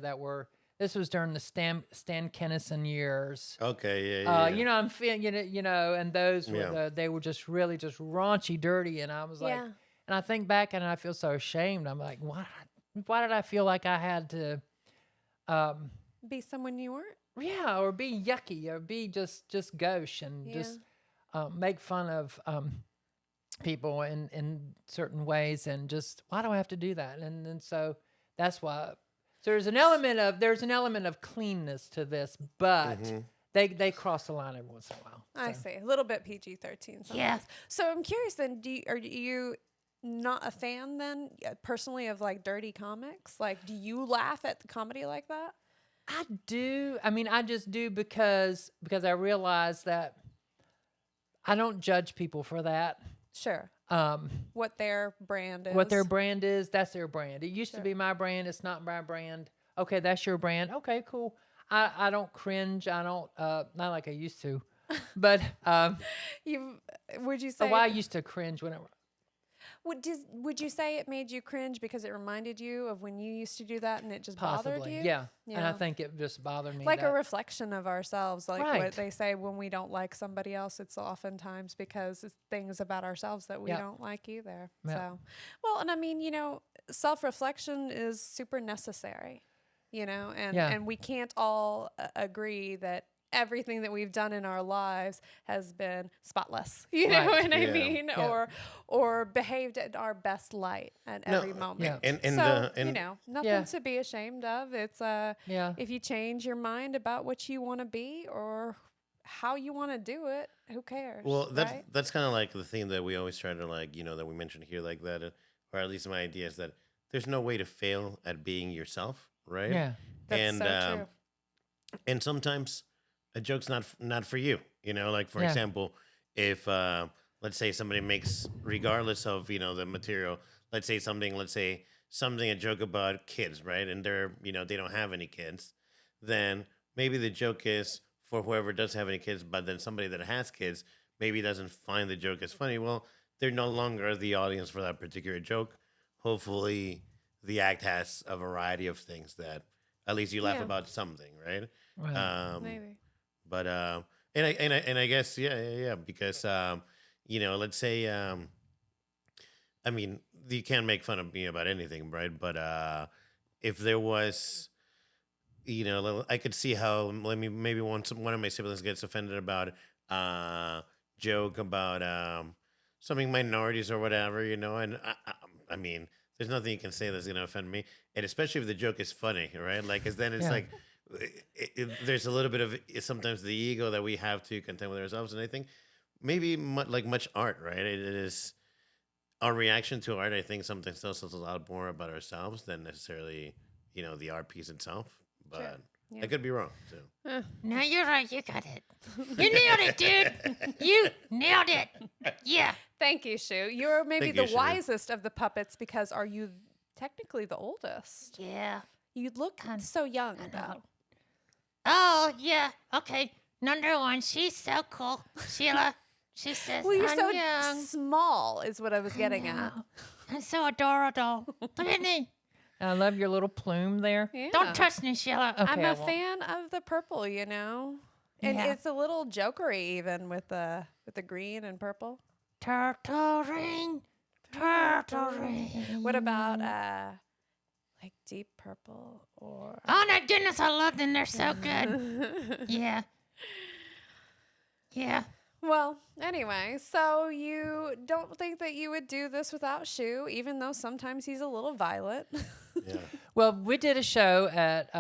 this was during the Stan Kennison years.
Okay. Yeah.
I'm feeling, and those were
Yeah.
they were just really just raunchy, dirty. And I was like,
Yeah.
and I think back and I feel so ashamed. I'm like, why did I feel like I had to,
Be someone you weren't.
yeah, or be yucky, or be just gauche, and
Yeah.
just make fun of people in certain ways, and just why do I have to do that? And so that's why. So there's an element of cleanness to this, but they cross the line every once in a while.
I
So.
see. A little bit PG-13 sometimes.
Yeah.
So I'm curious then, are you not a fan then personally of like dirty comics? Like, do you laugh at the comedy like that?
I do. I mean, I just do because I realize that I don't judge people for that.
Sure.
Um,
What their brand is.
What their brand is, that's their brand. It used
Sure.
to be my brand. It's not my brand. Okay, that's your brand. Okay, cool. I don't cringe. I don't, not like I used to. But
Would you say?
I used to cringe whenever.
Would you say it made you cringe because it reminded you of when you used to do that and it just bothered
Possibly,
you?
yeah. And I
Yeah.
think it just bothered me.
Like a
that-
reflection of ourselves, like
Right.
what they say when we don't like somebody else, it's oftentimes because it's things about ourselves that we
Yeah.
don't like either.
Yeah.
So, well, and I mean, self-reflection is super necessary, and
Yeah.
and we can't all agree that everything that we've done in our lives has been spotless. You know
Right.
what I
Yeah.
mean?
Yeah.
Or behaved at our best light at
No,
every moment.
yeah.
And
Nothing
Yeah.
to be ashamed of. It's
Yeah.
if you change your mind about what you want to be or how you want to do it, who cares?
Well,
right?
that's kind of like the theme that we always try to that we mentioned here, like that, or at least my idea is that there's no way to fail at being yourself, right?
Yeah.
That's
and
so true.
and sometimes a joke's not for you, You know, like for
Yeah.
example, if let's say somebody makes, regardless of the material, let's say something a joke about kids, right? And they're they don't have any kids, then maybe the joke is for whoever does have any kids, but then somebody that has kids maybe doesn't find the joke as funny. Well, they're no longer the audience for that particular joke. Hopefully, the act has a variety of things that at least you laugh
Yeah.
about something, right?
Right.
Maybe.
But and I guess yeah because let's say I mean you can't make fun of me about anything, right? But if there was I could see how maybe one of my siblings gets offended about joke about something minorities or whatever, and I mean there's nothing you can say that's gonna offend me, and especially if the joke is funny, right? Like, cause then it's
Yeah.
like there's a little bit of sometimes the ego that we have to contend with ourselves, and I think maybe much art, right? It is our reaction to art. I think sometimes tells us a lot more about ourselves than necessarily the art piece itself. But
Sure.
I
Yeah.
could be wrong. So
No, you're right. You got it. You nailed it, dude. You nailed it. Yeah.
Thank you, Shoo. You're maybe
Thank you,
the
Shoo.
wisest of the puppets because are you technically the oldest?
Yeah.
You look so young, though.
Oh, yeah. Okay. Number one, she's so cool. Sheila, she says,
Well, you're
I'm
so
young.
small, is what I was getting at.
I'm so adorable. Look at me.
I love your little plume there.
Yeah.
Don't touch me, Sheila.
Okay,
I'm
I
a
won't.
fan of the purple, and
Yeah.
it's a little jokery even with the green and purple.
Turtle ring. Turtle ring.
What about like deep purple or?
Oh, my goodness. I love them. They're so good. Yeah. Yeah.
Well, anyway, so you don't think that you would do this without Shoo, even though sometimes he's a little violent.
yeah,
Well, we did a show at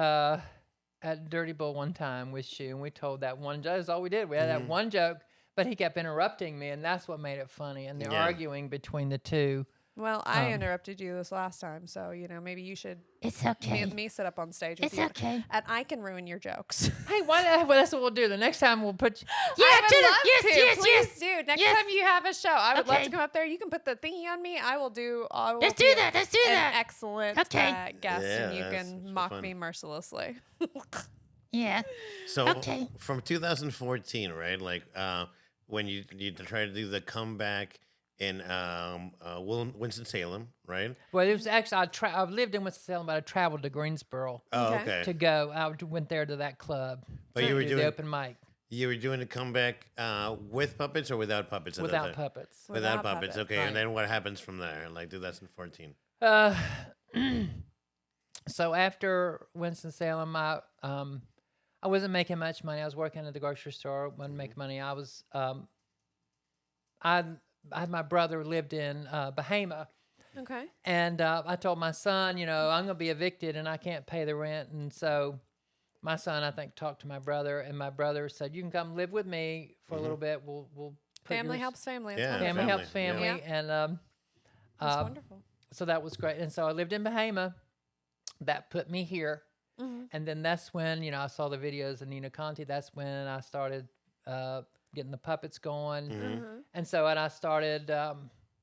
Dirty Bull one time with Shoo, and we told that one joke. That's all we did. We had that one joke, but he kept interrupting me, and that's what made it funny. And the
Yeah.
arguing between the two.
Well, I interrupted you this last time, so maybe you should
It's okay.
me sit up on stage with
It's
you,
okay.
and I can ruin your jokes.
Hey, well, that's what we'll do. The next time we'll put you.
Yeah,
I would
do it.
love
Yes,
to.
yes,
Please
yes.
do. Next
Yes.
time you have a show, I would love
Okay.
to come up there. You can put the thingy on me. I will do. I will
Let's
be
do that. Let's do
an
that.
excellent
Okay.
guest,
Yeah,
and you
that's
can mock
fun.
me mercilessly.
Yeah.
so
Okay.
from 2014, right? Like when you try to do the comeback in Winston-Salem, right?
Well, it was actually I've lived in Winston-Salem, but I traveled to Greensboro
Oh,
Okay.
okay.
to go. Went there to that club.
But
to
you were
do
doing-
the open mic
You were doing a comeback with puppets or without puppets? At that
without
time?
puppets.
Without
Without
puppets.
puppets.
Okay,
Right.
and then what happens from there? Like 2014.
So after Winston-Salem, I wasn't making much money. I was working at the grocery store, wasn't making money. I was I had my brother lived in Bahama,
Okay.
and I told my son, I'm gonna be evicted and I can't pay the rent, and so my son, I think, talked to my brother, and my brother said, "You can come live with me for a little bit. We'll put
Family
yours-
helps family. It's
Yeah.
wonderful.
family helps
family,
family,"
yeah.
and
That's wonderful.
so that was great. And so I lived in Bahama. That put me here.
Mm-hmm.
And then that's when, I saw the videos of Nina Conti. That's when I started getting the puppets going.
Mm-hmm.
And so I started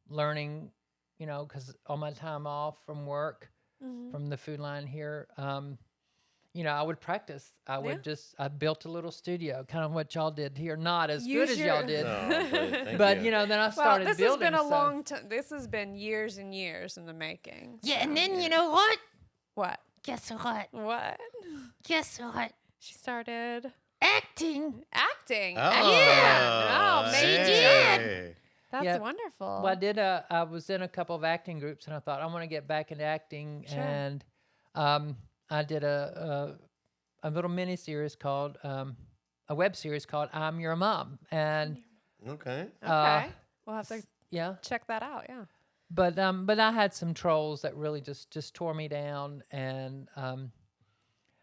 learning, because on my time off from work,
Mm-hmm.
from the food line here, I would practice. I built a little studio, kind of what y'all did here. Not as
Use
good as
your-
y'all did.
Oh, thank
But,
you.
then I
Well,
started
this
building.
has been a
so-
long time. This has been years and years in the making.
Yeah,
so-
and then you know what?
What?
Guess what?
What?
Guess what?
She started
Acting.
acting.
Oh,
Yeah. No,
she
maybe.
did.
That's
Yeah.
wonderful.
Well, I was in a couple of acting groups, and I thought I want to get back into acting,
Sure.
and I did a little mini series called a web series called "I'm Your Mom," and
Okay.
Okay. We'll have to
yeah,
check that out. Yeah.
but I had some trolls that really just tore me down, and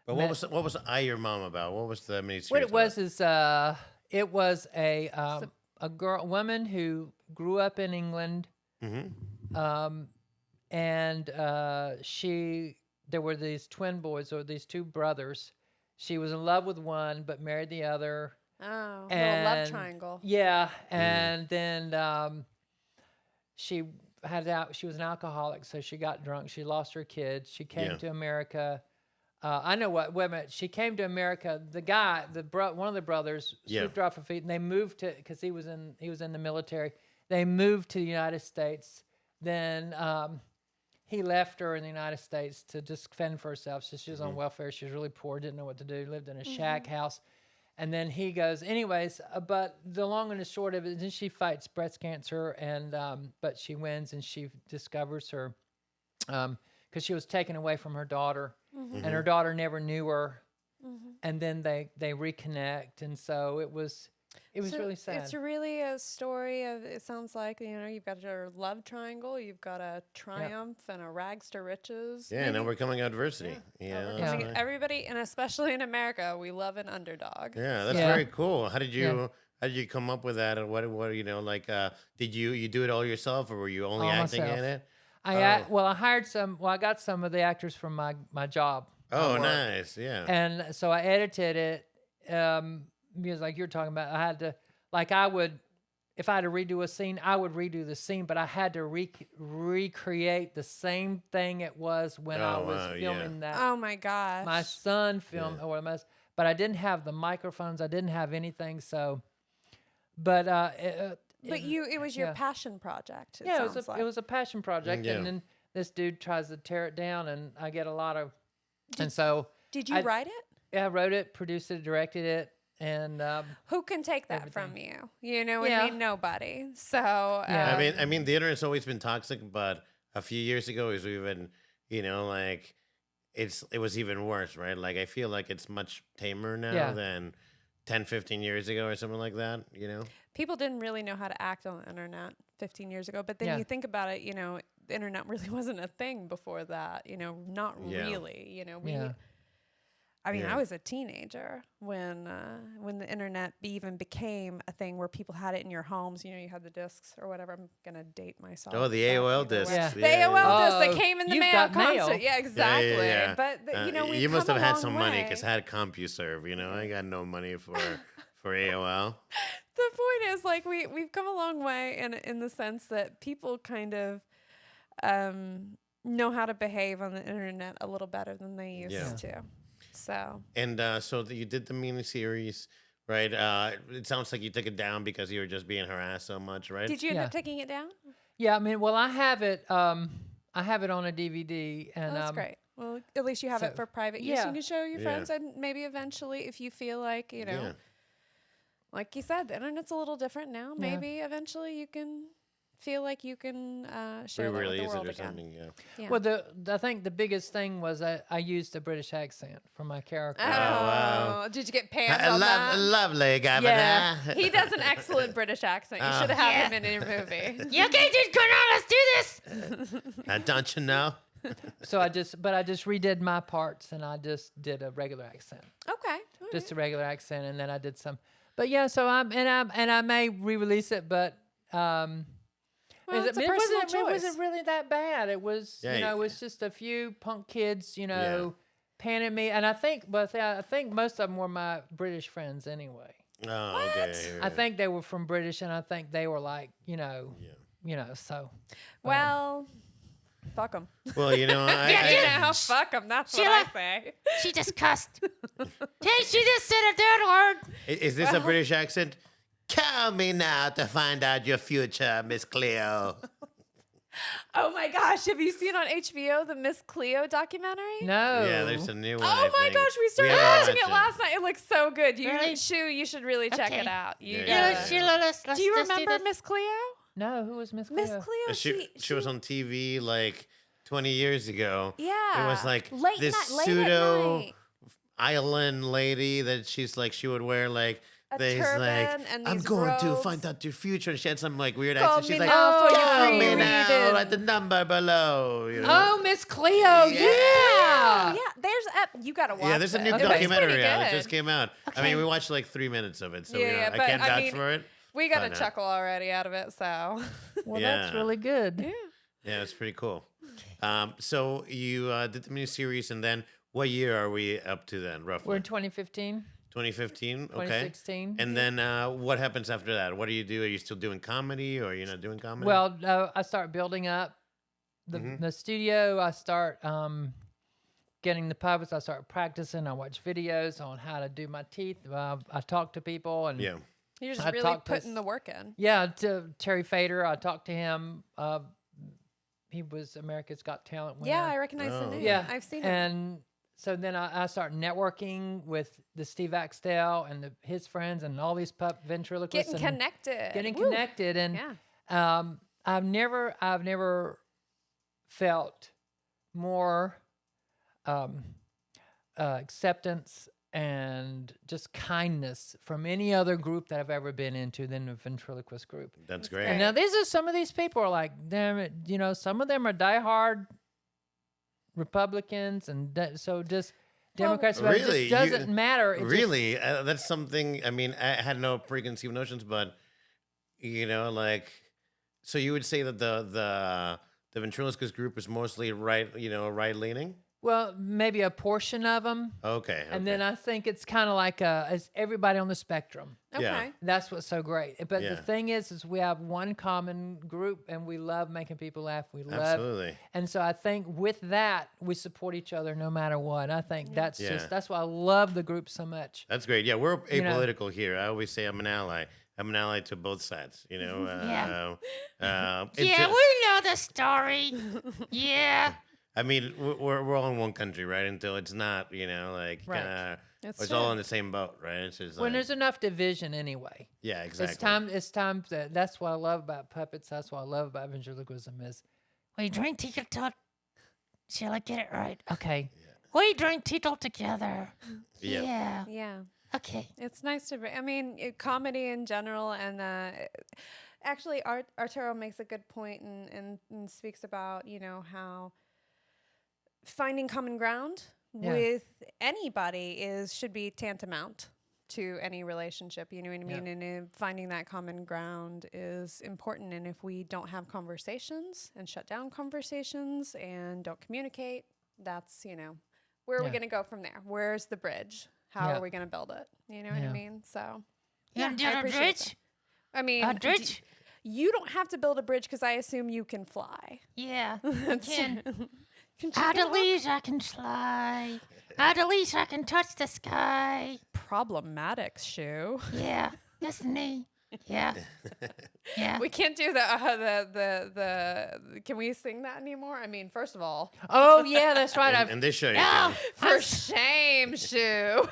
But
Ma-
what was I Your Mom about? What was the miniseries?
what it was
about?
is it was a woman who grew up in England.
Mhm.
And there were these twin boys, or these two brothers. She was in love with one, but married the other.
Oh, little love
And-
triangle.
Yeah, and then she was an alcoholic, so she got drunk. She lost her kids. She came
Yeah.
to America. I know what. Wait a minute. She came to America. The guy, one of the brothers,
Yeah.
swooped her off her feet, and they moved to because he was in the military. They moved to the United States. Then he left her in the United States to just fend for herself. So she was on welfare. She was really poor, didn't know what to do. Lived in a shack house. And then he goes, anyways, but the long and the short of it, then she fights breast cancer, and but she wins, and she discovers her, because she was taken away from her daughter, and her daughter never knew her, and then they reconnect, and so it was
So
really sad.
It's really a story of, it sounds like, you've got your love triangle, you've got a triumph and a rags to riches.
Yeah, now we're coming out adversity. Yeah.
Yeah.
That's nice.
Everybody, and especially in America, we love an underdog.
Yeah, that's
Yeah.
very cool. How did you come up with that? And what did you do it all yourself, or were you only
All
acting
myself.
in it?
I hired I got some of the actors from my job.
Oh,
at work.
nice. Yeah.
And so I edited it, because like you're talking about, I had to, like if I had to redo a scene, I would redo the scene, but I had to recreate the same thing it was when I
Oh,
was
wow, yeah.
filming that.
Oh my gosh.
My son filmed, but I didn't have the microphones. I didn't have anything. So, but
it was your
yeah.
passion project.
yeah,
sounds like.
it was a passion project.
Yeah.
And then this dude tries to tear it down, and I get a lot of, and so
Did you
I-
write it?
yeah, I wrote it, produced it, directed it, and
Who can take that from you? You know what
Yeah.
I mean? Nobody. So
Yeah.
I mean, the internet's always been toxic, but a few years ago, it was even, like it was even worse, right? Like I feel like it's much tamer now
Yeah.
than 10, 15 years ago or something like that.
people didn't really know how to act on the internet 15 years ago. But then
Yeah.
you think about it, the internet really wasn't a thing before that. Not
Yeah.
really.
Yeah.
I mean,
Yeah.
I was a teenager when the internet even became a thing where people had it in your homes. You had the discs or whatever. I'm gonna date myself.
Oh, the
but
AOL
either way.
discs.
Yeah.
The AOL discs that
Oh,
came in the
you've
mail
got mail.
constant. Yeah, exactly.
Yeah.
But we
you must have had some money
way.
because I had CompuServe. I got no money for AOL.
The point is, like, we've come a long way in the sense that people kind of know how to behave on the internet a little better than they used to. So
And so you did the miniseries, right? It sounds like you took it down because you were just being harassed so much, right?
did you end
Yeah.
up taking it down?
yeah. I mean, well, I have it on a DVD, and
Oh, that's great. Well, at least you have it
so-
for private use.
yeah.
You can show your
Yeah.
friends, and maybe eventually, if you feel like,
Yeah.
like you said, the internet's a little different now.
Yeah.
Maybe eventually you can feel like you can share that with the
Re-release it
world
or
again.
something, yeah.
Yeah.
Well, I think the biggest thing was I used a British accent for my character.
Oh,
wow.
did you get pants on that?
Lovely, Governor.
Yeah.
He does an excellent British accent. You should have had him in your movie.
You okay, dude? Come on, let's do this.
Don't you know?
So I just redid my parts, and I just did a regular accent,
Okay.
just a regular accent, and then I did some. But yeah, so I may re-release it, but
Well, it's a
it
personal
wasn't
choice.
really that bad. It was
Yeah,
it was just a few punk kids, panning me, and I think most of them were my British friends anyway.
Oh, okay.
I think they were from British, and I think they were like, so.
Well, fuck them.
Well,
Fuck them. That's
Sheila.
what I say.
She just cussed. Hey, she just said a dirty word.
is this a British accent? Call me now to find out your future, Miss Cleo.
Oh my gosh, have you seen on HBO the Miss Cleo documentary?
No.
Yeah, there's a new one.
Oh
I
my
think.
gosh, we started
haven't
watching it
watched
last night. It looks so good.
Really?
Shoo, you should really check
Okay.
it out. You
Yeah.
gotta-
Sheila, let's
Do you
let's
remember
this.
Miss Cleo?
No, who was Miss Cleo?
Miss Cleo,
She was on TV like 20 years ago.
Yeah.
It was like
late
this
night, late at
pseudo
night.
island lady that she would wear like
A
this
turban
like
and
I'm
these
going to
robes.
find out your future, and she had some like weird
Call
accent. She's
me
like,
now for your
call
free
me now
reading."
at the number below.
Oh, Miss Cleo.
Yeah.
Yeah.
Yeah, there's you gotta watch.
Yeah, there's a new
it. It looks
documentary
pretty
out. It
good.
just came out. I mean, we watched like 3 minutes of it, so
Yeah,
I
but
can't
I
vouch
mean,
for it.
We got a
But,
chuckle already out of it, so
Well,
Yeah.
that's really good.
yeah.
Yeah, it's pretty cool. So you did the miniseries, and then what year are we up to then, roughly?
We're in 2015.
2015. Okay.
2016.
And then what happens after that? What do you do? Are you still doing comedy, or you're not doing comedy?
Well, I start building up the studio. I start getting the puppets. I start practicing. I watch videos on how to do my teeth. I talk to people, and
yeah.
You're just
I
really
talked to
putting the work in.
yeah, to Terry Fader. I talked to him. He was America's Got Talent winner.
Yeah, I recognize the
Oh,
name.
Yeah,
I've seen it.
and so then I start networking with the Steve Axtell and his friends and all these ventriloquists.
Getting
and
connected.
Getting
Woo.
connected, and
Yeah.
I've never felt more acceptance and just kindness from any other group that I've ever been into than the ventriloquist group.
That's
great.
great.
And now these are some of these people are like, damn it, some of them are diehard Republicans, and so just Democrats. But
really?
it just doesn't matter. It just-
Really? That's something, I mean, I had no preconceived notions, but, like, so you would say that the ventriloquist group is mostly right-leaning?
well, maybe a portion of them.
Okay.
And then I think it's kind of like it's everybody on the spectrum.
Okay.
Yeah.
That's what's so great. But
Yeah.
the thing is we have one common group, and we love making people laugh. We love,
Absolutely.
and so I think with that we support each other no matter what. I think that's
Yeah.
that's why I love the group so much.
That's great. Yeah, we're
You know.
apolitical here. I always say I'm an ally. I'm an ally to both sides,
Yeah.
it's
Yeah,
just-
we know the story. Yeah.
I mean, we're all in one country, right? Until it's not, like,
Right.
It's
it's
true.
all in the same boat, right? It's just
When
like,
there's enough division anyway.
yeah, exactly.
It's time that's what I love about puppets. That's what I love about ventriloquism is
We drink teetotal. Shall I get it right?
okay.
We drink teetotal together.
Yeah.
Yeah.
Yeah.
Okay.
It's nice to. I mean, comedy in general, and actually, Arturo makes a good point and speaks about how finding common ground
Yeah.
with anybody should be tantamount to any relationship. You know what I mean?
Yeah.
And finding that common ground is important. And if we don't have conversations and shut down conversations and don't communicate, that's where are we
Yeah.
going to go from there? Where's the bridge? How
Yeah.
are we going to build it? You know what I
Yeah.
mean? So,
You gonna do
I
the
appreciate
bridge?
that. I mean,
A bridge?
you don't have to build a bridge because I assume you can fly.
Yeah.
That's
can.
true. Can
Out
chicken
of leash I can fly. Out of leash I can touch the sky.
problematic, Shoo.
Yeah. That's me. Yeah. Yeah.
We can't do the. Can we sing that anymore? I mean, first of all,
Oh yeah, that's right.
And this show, you
No.
can.
for shame, Shoo.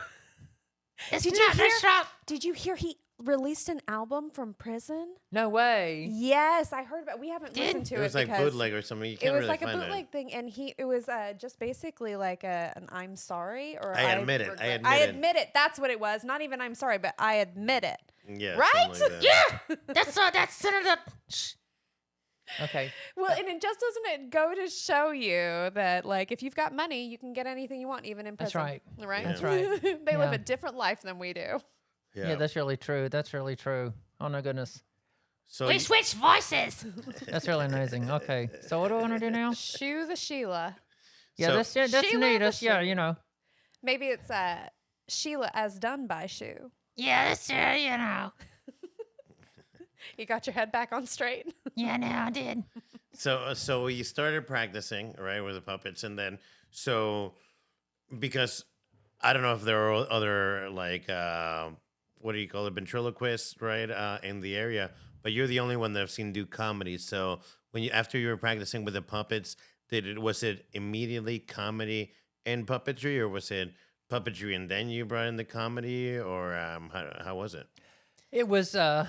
It's
Did you
not the
hear-
shop.
Did you hear he released an album from prison?
No way.
Yes, I heard about. We haven't
Did?
listened to
It
it
was like
because
bootleg or something. You
it
can't
was
really
like a
find
bootleg
it.
thing, and it was just basically like an "I'm sorry" or
I admit it. I
regret-
admit
I
it.
admit it. That's what it was. Not even "I'm sorry," but I admit it.
Yeah,
Right?
something like that.
Yeah. That's Senator. Shh.
Okay.
Well, and it just doesn't it go to show you that like if you've got money, you can get anything you want, even in
That's
prison.
right.
Right.
That's right.
They live
Yeah.
a different life than we do.
Yeah, that's really true. That's really true. Oh my goodness.
So
We
you-
switched voices.
That's really amazing. Okay. So what do I want to do now?
Shoo the Sheila.
Yeah,
So-
that's
Sheila
neat.
the
That's yeah.
Maybe it's Sheila as done by Shoo.
Yeah, that's
You got your head back on straight.
Yeah, no, I did.
So you started practicing, right, with the puppets, and then because I don't know if there are other like what do you call it, ventriloquists, right, in the area, but you're the only one that I've seen do comedy. So after you were practicing with the puppets, was it immediately comedy and puppetry, or was it puppetry and then you brought in the comedy, or how was it?
It was
Little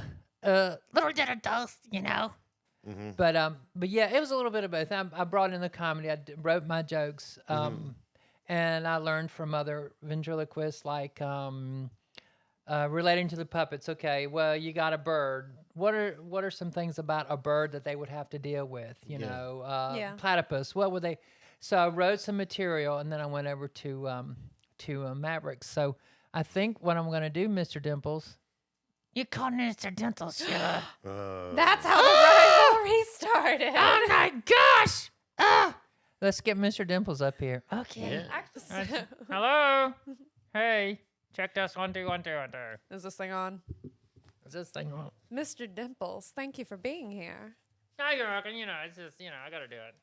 bit of both,
but yeah, it was a little bit of both. I brought in the comedy. Wrote my jokes, and I learned from other ventriloquists, like relating to the puppets. Okay, well, you got a bird. What are some things about a bird that they would have to deal with?
Yeah.
Platypus. What would they? So I wrote some material, and then I went over to Mavericks. So I think what I'm going to do, Mr. Dimples.
You called Mr. Dental, Sheila.
That's how the rivalry started.
Oh my gosh! Oh,
Let's get Mr. Dimples up here.
okay.
Yeah.
Hello. Hey.
Check this. 1, 2, 1, 2, 1, 2.
Is this thing on?
Is this thing on?
Mr. Dimples, thank you for being here.
No, you're welcome. It's just, I gotta do it.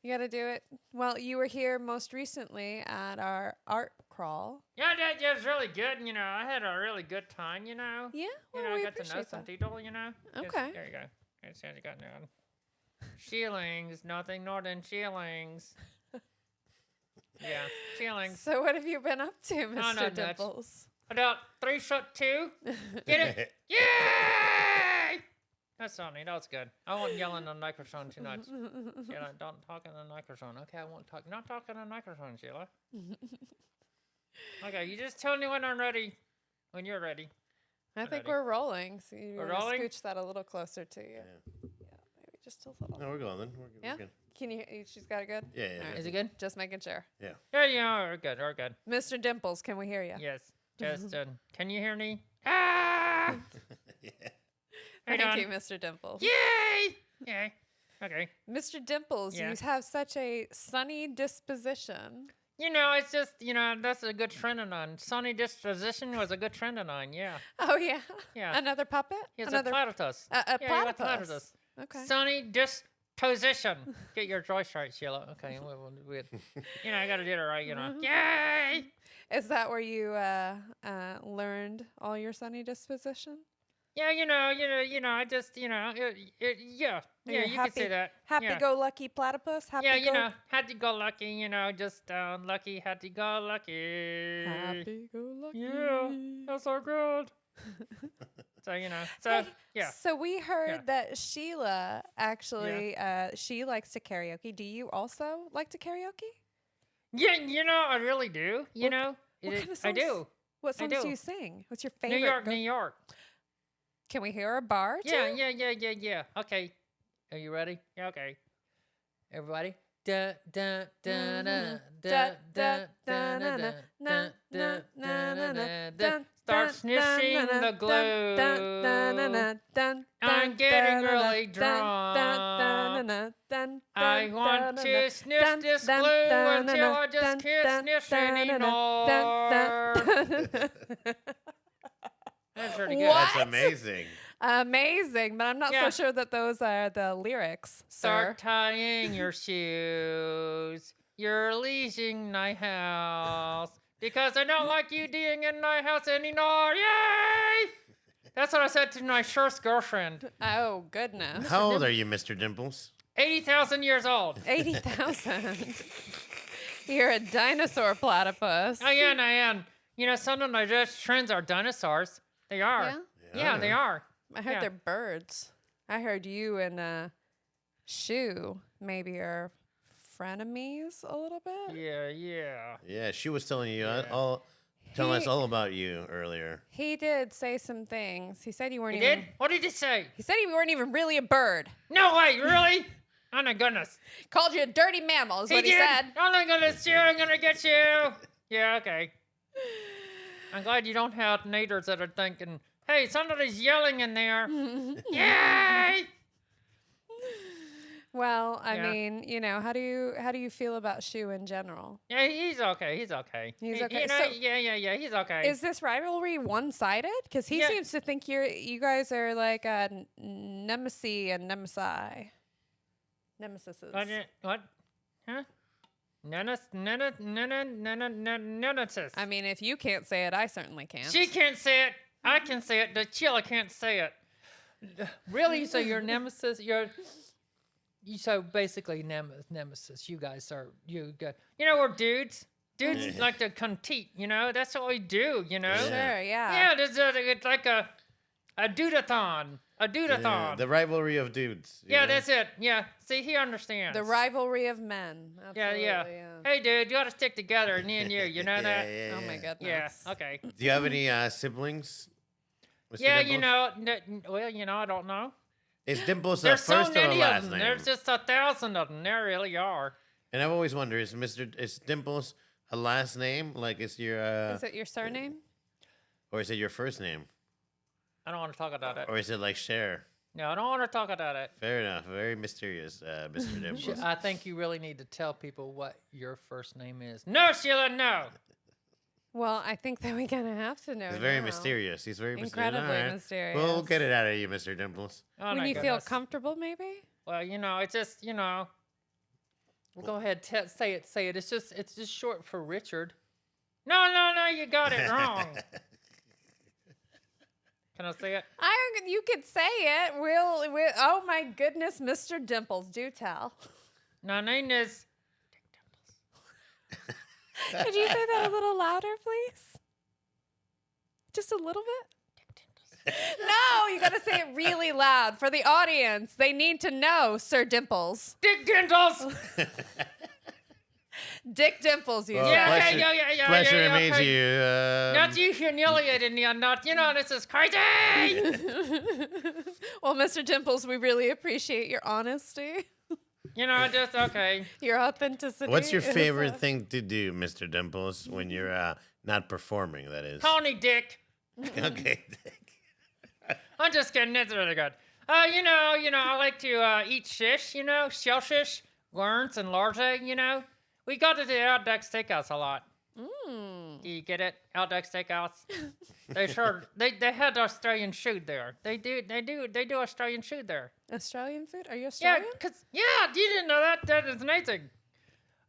You got to do it. Well, you were here most recently at our art crawl.
Yeah, that was really good. I had a really good time,
Yeah, well,
I
we
got to know
appreciate
some
that.
people,
Okay.
There you go. That's how you got now. Shillings, nothing more than shillings. Yeah, shillings.
So what have you been up to, Mr.
not much.
Dimples?
About 3 foot 2. Get it? Yay! That's funny. That was good. I won't yell in the microphone too much. Sheila, don't talk in the microphone. Okay, I won't talk. Not talk in the microphone, Sheila. Okay, you just tell me when I'm ready. When you're ready.
I think
ready.
we're rolling. So you
We're
want to
rolling?
scooch that a little closer to you.
Yeah.
Maybe just a little.
No, we're going then. We're good.
Yeah?
We're good.
Can you? She's got it good.
Yeah,
All right.
Is it good?
Just making sure.
Yeah.
Yeah, we're good. We're good.
Mr. Dimples, can we hear you?
Yes. Just, can you hear me? Ah!
Yeah.
Right
Thank
on.
you, Mr. Dimples.
Yay! Yay. Okay.
Mr. Dimples,
Yeah.
you have such a sunny disposition.
It's just, that's a good trend of mine. Sunny disposition was a good trend of mine, yeah.
Oh yeah.
Yeah.
Another puppet.
It's
Another
a platypus.
a
Yeah, you got
platypus. Okay.
Sunny disposition. Get your voice right, Sheila. Okay, I got to do it right, Yay!
Is that where you learned all your sunny disposition?
Yeah, I just, yeah,
You're
you can say that. Yeah.
Happy-go-lucky platypus.
Yeah, happy-go-lucky, just lucky, happy-go-lucky.
Happy-go-lucky.
Yeah, that's so good. So,
Hey,
yeah.
So we heard
Yeah.
that Sheila actually, she likes to karaoke. Do you also like to karaoke?
Yeah, I really do,
What kind of
I
songs-
do.
What songs
do.
do you sing? What's your favorite?
New York.
Can we hear a bar?
Yeah,
too?
yeah. Okay.
Are you ready?
Yeah, okay.
Everybody? Da da da da
Da,
da
da,
da
da,
da
na,
da
na, na, na, na,
da.
dun,
Start
dun,
sniffing
dun,
the
dun, dun, dun, dun,
glue.
dun, dun,
I'm
dun,
getting
dun,
really
dun, dun, dun, dun, dun,
I
dun,
want
dun,
to
dun,
sniff
dun,
this
dun,
glue
dun,
until
dun,
I just
dun,
can't
dun,
sniff
dun, dun,
anymore.
dun, dun.
That's pretty good.
What?
That's amazing.
Amazing, but I'm not
Yeah.
so sure that those are the lyrics, sir.
Start tying your shoes. You're leaving my house because I don't like you being in my house anymore. Yay! That's what I said to my first girlfriend.
Oh, goodness.
How old are you, Mr. Dimples?
80,000 years old.
80,000. You're a dinosaur platypus.
I am. Some of my best friends are dinosaurs. They are.
Yeah?
Yeah, they are.
I heard
Yeah.
they're birds. I heard you and Shoo maybe are frenemies a little bit.
Yeah.
Yeah, she was telling you
Yeah.
telling us
He-
all about you earlier.
He did say some things. He said you weren't
He
even.
did? What did he say?
He said you weren't even really a bird.
No way, really? Oh my goodness.
Called you a dirty mammal, is what he
did?
said.
Oh my goodness, I'm gonna get you. Yeah, okay. I'm glad you don't have neighbors that are thinking, hey, somebody's yelling in there. Yay!
Well, I
Yeah.
mean, how do you feel about Shoo in general?
Yeah, he's okay. He's okay.
He's
He-
okay.
yeah,
So-
yeah, he's okay.
Is this rivalry one-sided? Because he
Yeah.
seems to think you guys are like nemesis and nemesi. Nemesises.
What? Huh? Nemesis.
I mean, if you can't say it, I certainly can't.
She can't say it. I can say it. The Chilla can't say it.
Really? So your nemesis? So basically nemesis. You guys are good.
We're dudes. Dudes like to compete. That's what we do.
Sure,
Yeah.
yeah.
There's it's like a dudathon. A dudathon.
Yeah, the rivalry of dudes. you
Yeah,
know?
that's it. Yeah. See, he understands.
The rivalry of men.
Yeah,
Absolutely,
yeah. Hey, dude, you got to stick together, me and you. You know
Yeah,
that?
yeah,
Oh my
yeah.
goodness.
Yeah. Okay.
Do you have any siblings? Mr.
Yeah,
Dimples?
I don't know.
Is Dimples the
There's so
first or
many
last
of them.
name?
There's just 1,000 of them. There really are.
And I've always wondered, is Dimples a last name? Like, is your
Is it your surname?
or is it your first name?
I don't want to talk about it.
Or is it like Cher?
No, I don't want to talk about it.
Fair enough. Very mysterious, Mr. Dimples.
I think you really need to tell people what your first name is.
No, Sheila, no.
Well, I think that we're gonna have to know.
He's very
now.
mysterious. He's very
Incredibly
mysterious. All right.
mysterious.
We'll get it out of you, Mr. Dimples.
Oh,
When
my
you feel
goodness.
comfortable, maybe.
Well, it's just,
Well, go ahead, say it. Say it. It's just short for Richard.
No, you got it wrong. Can I say it?
You could say it. We'll. Oh my goodness, Mr. Dimples, do tell.
My name is
Could you say that a little louder, please? Just a little bit? No, you got to say it really loud for the audience. They need to know, Sir Dimples.
Dick Dimples.
Dick Dimples, you
Well,
say.
Yeah.
Pleasure to
okay.
meet you.
Not you humiliating me. I'm not. This is crazy.
Well, Mr. Dimples, we really appreciate your honesty,
Just okay.
your authenticity.
What's your
is,
favorite thing to do, Mr. Dimples, when you're not performing, that is?
Call me Dick.
Okay.
I'm just kidding. That's really good. I like to eat shish. Shell shish, worms, and larvae. We go to the Out Deck Steakhouse a lot. Do you get it? Out Deck Steakhouse. They had Australian food there. They do Australian food there.
Australian food? Are you
Yeah,
Australian?
you didn't know that. That is amazing.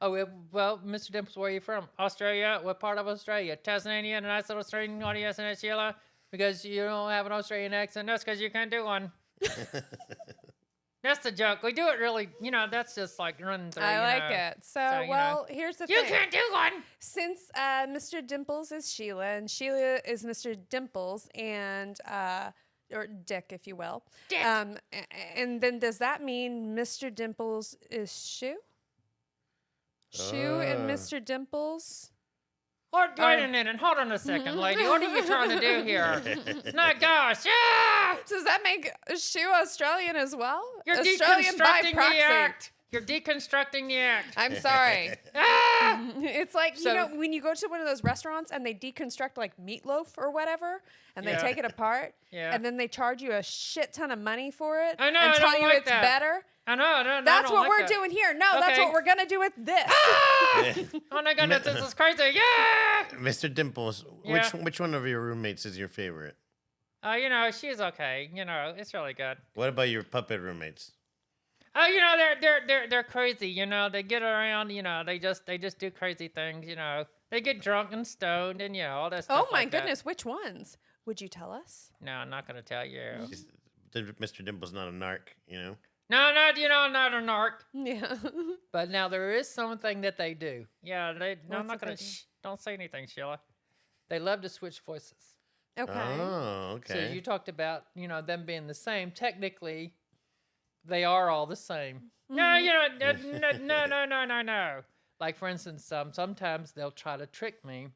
Oh, well, Mr. Dimples, where are you from?
Australia. What part of Australia? Tasmania. A nice little Australian audience in Sheila.
Because you don't have an Australian accent.
That's because you can't do one. That's the joke. We do it really, that's just like running through.
I like it. So, here's the
You
thing.
can't do one.
Since Mr. Dimples is Sheila and Sheila is Mr. Dimples and or Dick, if you will.
Dick.
And then does that mean Mr. Dimples is Shoo? Shoo and Mr. Dimples?
Wait a minute. Hold on a second, lady. What are you trying to do here? My gosh. Yeah!
Does that make Shoo Australian as well?
You're
Australian by
deconstructing
proxy.
the act. You're deconstructing the act.
I'm sorry.
Ah!
It's like,
So-
when you go to one of those restaurants and they deconstruct like meatloaf or whatever, and they
Yeah.
take it apart,
Yeah.
and then they charge you a shit ton of money for it
I know,
and
I
tell
don't
you
like
it's
that.
better.
I know.
That's what we're
that.
doing here. No, that's
Okay.
what we're going to do with this.
Oh my goodness, this is crazy. Yeah!
Mr. Dimples,
Yeah.
which one of your roommates is your favorite?
She's okay. It's really good.
What about your puppet roommates?
They're crazy. They get around. They just do crazy things. They get drunk and stoned and all that stuff.
Oh my
like that.
goodness, which ones? Would you tell us?
No, I'm not gonna tell you.
Mr. Dimples not a narc,
No, not not a narc.
Yeah.
But now there is something that they do.
Yeah, no, I'm
What's
not
it
gonna.
they do?
Don't say anything, Sheila.
They love to switch voices.
Okay.
Oh, okay.
So you talked about, them being the same. Technically, they are all the same.
No, no.
Like, for instance, sometimes they'll try to trick me,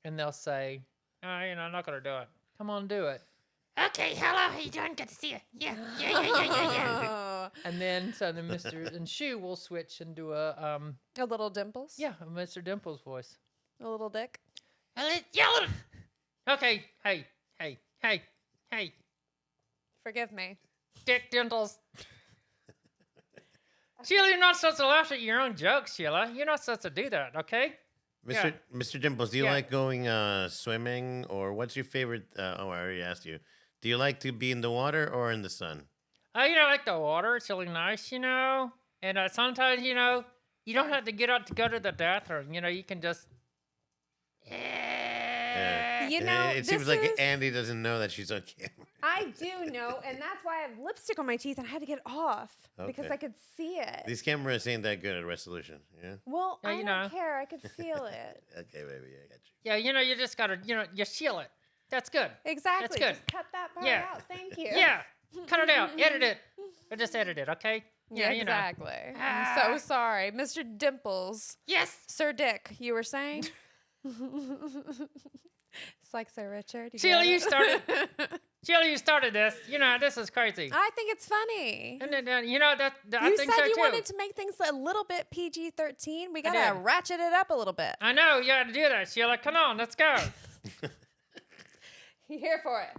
and they'll say,
I'm not gonna do it.
come on, do it.
Okay, hello, how you doing? Good to see you. Yeah.
Oh,
And then Mr. and Shoo will switch and do a
little Dimples?
a Mr. Dimples voice.
A little Dick?
Yell. Okay, hey.
Forgive me.
Dick Dimples. Sheila, you're not supposed to laugh at your own jokes, Sheila. You're not supposed to do that, okay?
Mr. Dimples, do you
Yeah.
like going swimming, or what's your favorite? I already asked you. Do you like to be in the water or in the sun?
I like the water. It's really nice, And sometimes, you don't have to get up to go to the bathroom. You can just.
Yeah.
You know,
it seems
this
like
is-
Andy doesn't know that she's on camera.
I do know, and that's why I have lipstick on my teeth and I had to get it off because
Okay.
I could see it.
These cameras ain't that good at resolution. Yeah.
Well,
Yeah,
I
you
don't
know.
care. I could feel it.
Okay, baby, I got you.
Yeah, you just gotta, you seal it. That's good.
Exactly.
good.
Just cut that part
Yeah.
out. Thank you.
Yeah. Cut it out. Edit it. Or just edit it, okay?
Yeah,
you know.
exactly. I'm
Ah.
so sorry. Mr. Dimples.
Yes.
Sir Dick, you were saying? It's like Sir Richard.
Sheila,
get
you
it?
started. Sheila, you started this. This is crazy.
I think it's funny.
And then, I
You
think
said
so
you
too.
wanted to make things a little bit PG-13. We got to
did.
ratchet it up a little bit.
I know, you gotta do that, Sheila. Come on, let's go.
You here for it?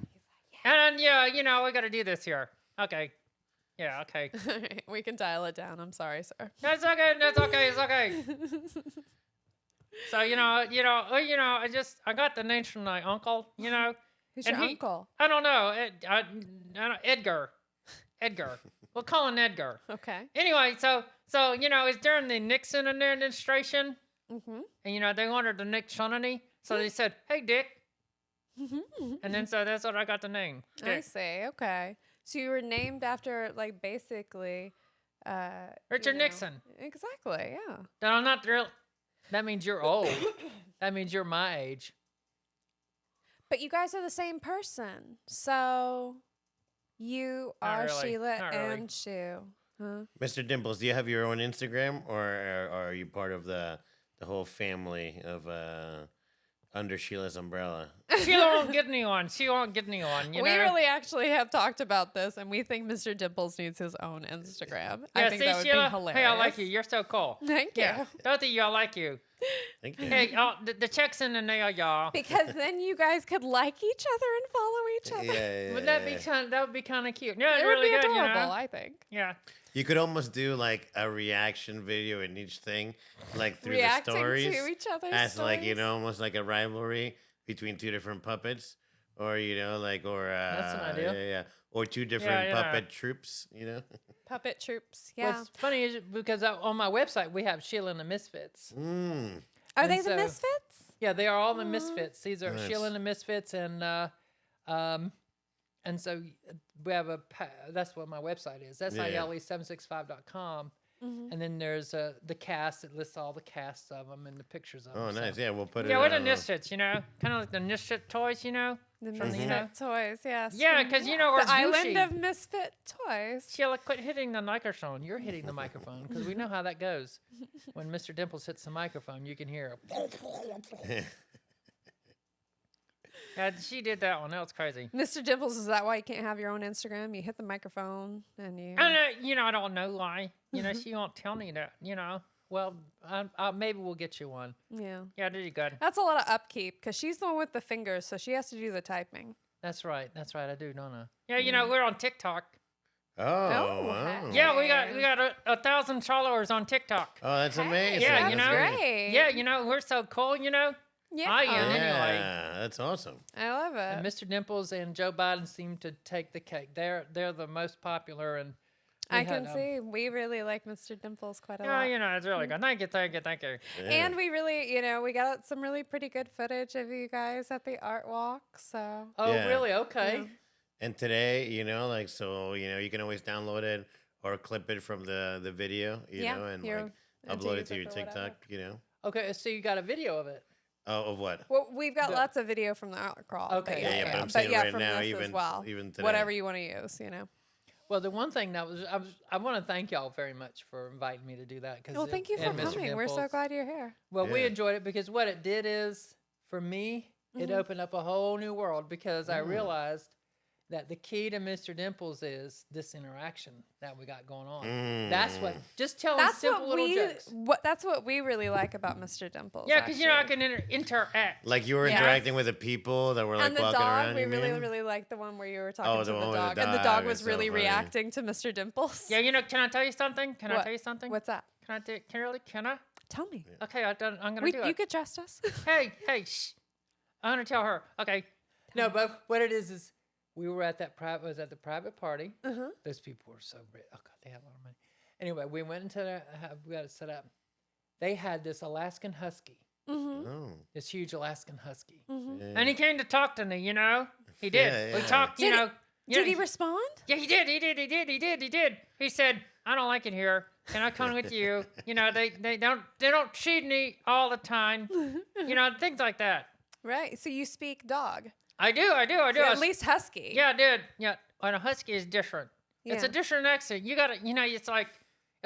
And we gotta do this here. Okay. Yeah, okay.
We can dial it down. I'm sorry, sir.
That's okay, it's okay. So I got the names from my uncle.
Who's
And
your
he-
uncle?
I don't know. Edgar. We'll call him Edgar.
Okay.
Anyway, so it's during the Nixon administration,
Mm-hmm.
and they wanted the Nick Trinity, so they said, "Hey, Dick," and then so that's what I got the name.
I
Dick.
see. Okay. So you were named after, like, basically,
Richard Nixon.
Exactly. Yeah.
Then I'm not real. That means you're old. That means you're my age.
But you guys are the same person. So you
Not
are
really.
Sheila
Not really.
and Shoo. Huh?
Mr. Dimples, do you have your own Instagram, or are you part of the whole family of under Sheila's umbrella?
She won't get anyone. She won't get anyone.
We really actually have talked about this, and we think Mr. Dimples needs his own Instagram. I think
see,
that would
Sheila?
be hilarious.
Hey, I like you. You're so cool.
Thank you.
Yeah. Both of you, I like you.
Thank you.
Hey, the check's in the mail, y'all.
Because then you guys could like each other and follow each other.
Yeah,
Would that be that would be kind of cute? Yeah,
It
it's
would
really
be
good,
adorable, I think.
Yeah.
You could almost do like a reaction video in each thing, like through
Reacting
the stories,
to each other's
as
stories.
like almost like a rivalry between two different puppets, or
That's an idea.
yeah, or two different
yeah.
puppet troops,
Puppet troops. Yeah.
What's funny is because on my website we have Sheila and the Misfits.
Are
and
they the
so-
Misfits?
Yeah, they are all the Misfits. These are
Nice.
Sheila and the Misfits, and so we have that's what my website is. That's
Yeah.
ILE765.com. And then there's the cast. It lists all the casts of them and the pictures of them.
Oh, nice. Yeah, we'll put it.
Yeah, we're the
on,
Misfits, kind of like the Misfit toys,
The
From
Misfit toys, yes.
Yeah, because we're
The island
Gucci.
of Misfit toys.
Sheila, quit hitting the microphone. You're hitting the microphone because we know how that goes. When Mr. Dimples hits the microphone, you can hear. Yeah, she did that one. That was crazy.
Mr. Dimples, is that why you can't have your own Instagram? You hit the microphone and you.
I don't know why. She won't tell me that.
Well, maybe we'll get you one.
Yeah.
Yeah, did you good?
That's a lot of upkeep because she's the one with the fingers, so she has to do the typing.
That's right. I do, don't I?
Yeah, we're on TikTok.
Oh,
Oh,
wow.
okay.
Yeah, we got 1,000 followers on TikTok.
Oh, that's amazing.
Yeah,
That's
That's
great.
great.
Yeah, we're so cool.
Yeah.
I am.
Yeah,
Anyway.
that's awesome.
I love
And
it.
Mr. Dimples and Joe Biden seem to take the cake. They're the most popular, and we
I
had,
can see. We really like Mr. Dimples quite a
Yeah,
lot.
it's really good. Thank you.
Yeah.
And we really, we got some really pretty good footage of you guys at the art walk. So
Oh,
Yeah.
really? Okay.
Yeah.
And today, you can always download it or clip it from the video, and
your-
like
into
upload it to your
YouTube or whatever.
TikTok,
Okay, so you got a video of it.
Oh, of what?
Well, we've got
The-
lots of video from the art crawl.
Okay.
Yeah, but I'm
but
saying
yeah,
right
from
now,
this
even
as well.
even today.
Whatever you want to use,
Well, the one thing that I want to thank y'all very much for inviting me to do that.
Well, thank you for
and Mr.
coming. We're so
Dimples.
glad you're here.
Well, we
Yeah.
enjoyed it because what it did is, for me, it opened up a whole new world because I realized that the key to Mr. Dimples is this interaction that we got going on. That's what, just telling
That's
simple
what
little
we.
jokes.
That's what we really like about Mr. Dimples.
Yeah, because I
actually.
can interact.
Like you were
Yeah.
interacting with the people that were like
And the
walking
dog,
around.
we
you
really,
mean?
really liked the one where you were talking
Oh,
to
the
the
one with the
dog, and the
dog
dog
is
was
so
really
funny.
reacting to Mr. Dimples.
Yeah, can I tell you something? Can I
What?
tell you something?
What's that?
Can I? Can I?
Tell me.
Okay, I'm gonna do
You
it.
could trust us.
Hey, shh. I'm gonna tell her. Okay.
No, but what it is we were at that private party.
Uh-huh.
Those people were so rich. Oh God, they had a lot of money. Anyway, we went into we got it set up. They had this Alaskan Husky,
Oh.
this huge Alaskan Husky.
Yeah.
And he came to talk to me. He did.
Yeah,
We
yeah.
talked.
Did he respond?
Yeah, he did. He said, "I don't like it here. Can I come with you?" They don't treat me all the time. Things like that.
Right. So you speak dog.
I do.
At least husky.
Yeah, I did. Yeah, and a husky is different. It's a
Yeah.
different accent. You gotta, it's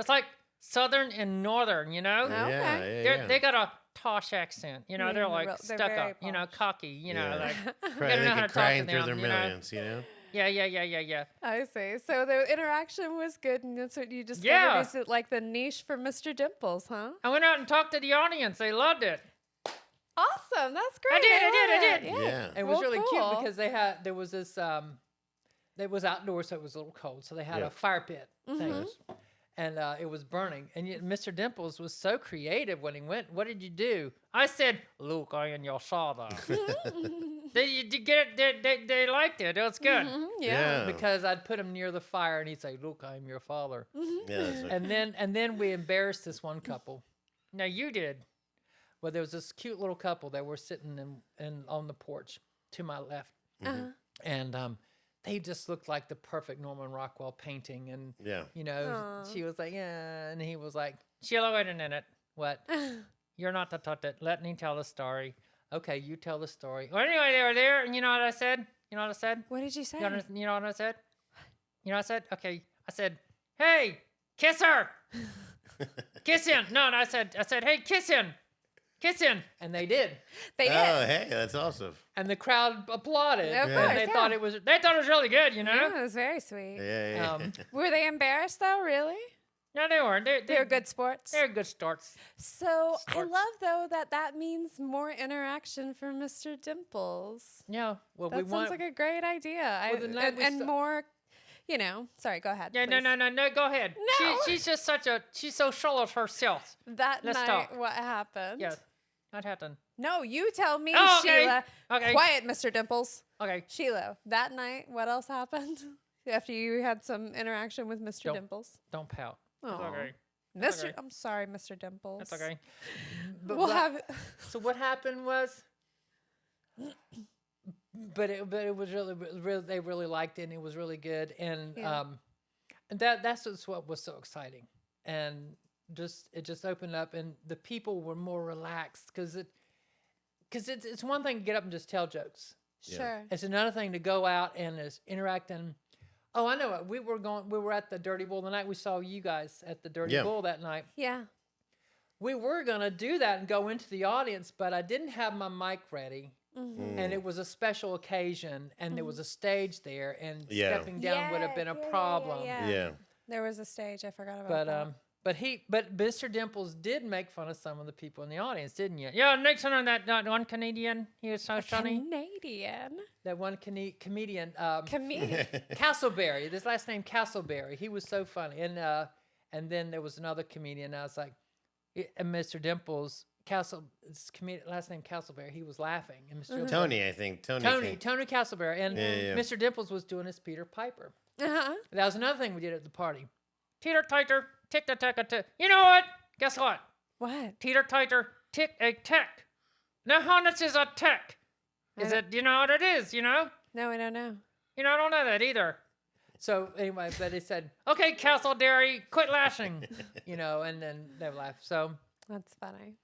like southern and northern.
Oh, okay.
They got a tosh accent.
Yeah,
They're
they're
like
they're
stuck
very
up.
posh.
Cocky.
Yeah.
Like
Cry,
know
they
how
can
to talk
crying
to
through their
them,
millions,
yeah.
I see. So the interaction was good, and that's what you discovered
Yeah.
is it like the niche for Mr. Dimples, huh?
I went out and talked to the audience. They loved it.
Awesome. That's great.
I
love
did.
it.
Yeah.
It was
Well,
really
cool.
cute because there was this it was outdoors, so it was a little cold. So they had
Yeah.
a fire pit thing. and it was burning. And yet Mr. Dimples was so creative when he went. What did you do?
I said, Luke, I am your father. They get it. They liked it. It was good.
Yeah.
Because I'd put him near the fire, and he'd say, "Luke, I am your father."
Yeah, that's okay.
And then we embarrassed this one couple.
Now you did.
Well, there was this cute little couple that were sitting in on the porch to my left, and they just looked like the perfect Norman Rockwell painting. And
Yeah.
she was like, "Yeah," and he was like,
Sheila, wait a minute.
"What?"
You're not the tutted. Let me tell the story.
Okay, you tell the story.
Well, anyway, they were there, and you know what I said? You know what I said?
What did you say?
You know what I said? You know what I said? Okay, I said, hey, kiss her. Kiss him. No, I said, hey, kiss him. Kiss him.
And they did,
They did.
Oh, hey, that's awesome.
and the crowd applauded.
Of
Yeah.
course,
And they
yeah.
thought it was.
They thought it was really good, you know?
Yeah, it was very sweet.
Yeah.
Were they embarrassed though? Really?
No, they weren't.
They were good sports.
They're good starts.
So I
Sports.
love though that means more interaction for Mr. Dimples.
Yeah. Well,
That
we
sounds
want.
like a great idea.
Well, the night
and
we
and
saw-
more, Sorry, go ahead.
Yeah,
please.
no, go ahead.
No.
She's just she's so full of herself.
That
Let's
night,
talk.
what happened?
Yeah, what happened?
No, you tell me,
Oh, okay.
Sheila.
Okay.
Quiet, Mr. Dimples.
Okay.
Sheila, that night, what else happened after you had some interaction with Mr.
Don't-
Dimples?
Don't pout.
Oh,
Okay.
Mr.
okay.
I'm sorry, Mr. Dimples.
That's okay.
But
We'll
what-
have.
So what happened was, but it was really they really liked it, and it was really good, and
Yeah.
and that's just what was so exciting, and it just opened up, and the people were more relaxed because it's one thing to get up and just tell jokes.
Sure.
It's another thing to go out and just interact and. Oh, I know it. We were at the Dirty Bull the night we saw you guys at the Dirty
Yeah.
Bull that night.
Yeah.
We were gonna do that and go into the audience, but I didn't have my mic ready,
Mm-hmm.
and it was a special occasion, and there was a stage there, and
Yeah.
stepping down would have been a
Yes, yeah, yeah,
problem.
yeah.
Yeah.
There was a stage. I forgot about
But
that.
but Mr. Dimples did make fun of some of the people in the audience, didn't you?
Yeah, next one on that one Canadian. He was so funny.
Canadian
That one comedian,
comedian.
Castleberry. His last name Castleberry. He was so funny, and then there was another comedian. I was like, and Mr. Dimples. Last name Castleberry. He was laughing, and Mr. Dimples,
Tony, I think. Tony
Castleberry, and
Yeah.
Mr. Dimples was doing his Peter Piper.
Uh-huh.
That was another thing we did at the party.
Teeter tighter, tick a tack a tick. You know what? Guess what?
What?
Teeter tighter, tick a tack. Now, how much is a tack? Is
I
it? You know what it is? You know?
No, I don't know.
You know, I don't know that either.
So anyway, but he said,
Okay, Castleberry, quit lashing.
and then they laughed. So,
That's funny.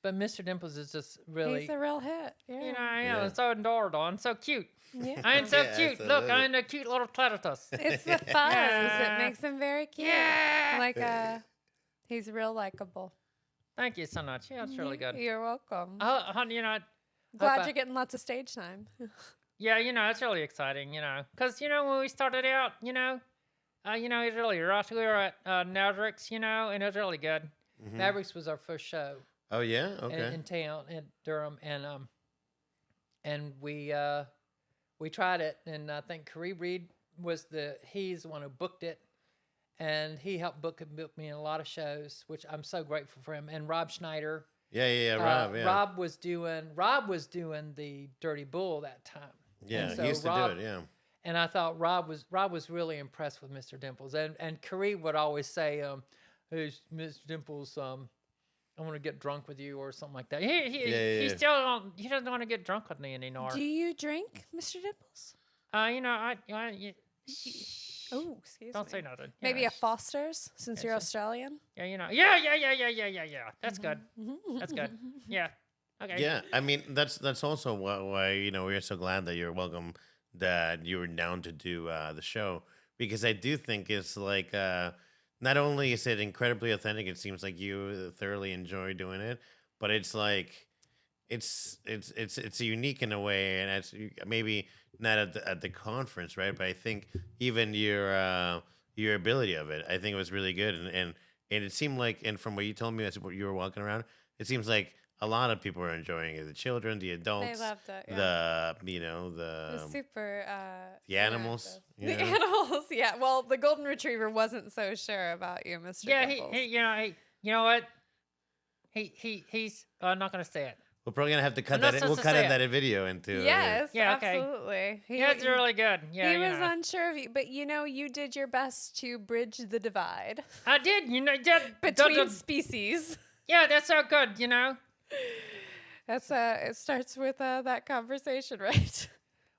but Mr. Dimples is just really.
He's a real hit. Yeah.
You know, I
Yeah.
am so adorable. I'm so cute.
yeah.
I am so
Yeah,
cute. Look,
absolutely.
I'm a cute little platypus.
It's the fuzz.
Yeah.
It makes him very cute.
Yeah.
Like he's real likable.
Thank you so much. Yeah, it's really good.
You're welcome.
You know,
Glad
I-
you're getting lots of stage time.
yeah, you know, it's really exciting, you know, because, you know, when we started out, it was really rough. We were at Navrix, and it was really good.
Mavericks was our first show
Oh, yeah? Okay.
in town in Durham, and we tried it, and I think Kareem Reed he's the one who booked it, and he helped book me in a lot of shows, which I'm so grateful for him. And Rob Schneider,
Yeah, Rob, yeah.
Rob was doing the Dirty Bull that time.
Yeah,
And so
he used to
Rob-
do it, yeah.
And I thought Rob was really impressed with Mr. Dimples, and Kareem would always say, "Hey, Mr. Dimples, I want to get drunk with you," or something like that.
He still don't, he doesn't want to get drunk with me anymore.
Do you drink, Mr. Dimples? Oh, excuse
Don't
me.
say nothing.
Maybe a Foster's, since you're Australian.
Yeah, yeah. That's good. That's good. Yeah. Okay.
Yeah, I mean that's also why we're so glad that you're welcome, that you were down to do the show, because I do think it's like not only is it incredibly authentic, it seems like you thoroughly enjoy doing it, but it's like it's unique in a way, and it's maybe not at the conference, right? But I think even your ability of it, I think it was really good, and it seemed like, and from what you told me as you were walking around, it seems like a lot of people are enjoying it. The children, the adults,
They loved it. Yeah.
the
It was super.
the animals.
interactive. The animals, yeah. Well, the golden retriever wasn't so sure about you, Mr.
Yeah,
Dimples.
you know what? He's. I'm not gonna say it.
We're probably gonna have to cut
I'm not
that. We'll
supposed to
cut
say
that video into.
Yes,
Yeah, okay.
absolutely.
Yeah, it's really good. Yeah,
He was unsure of you, but you did your best to bridge the divide
I did.
between species.
Yeah, that's so good.
That's it starts with that conversation, right?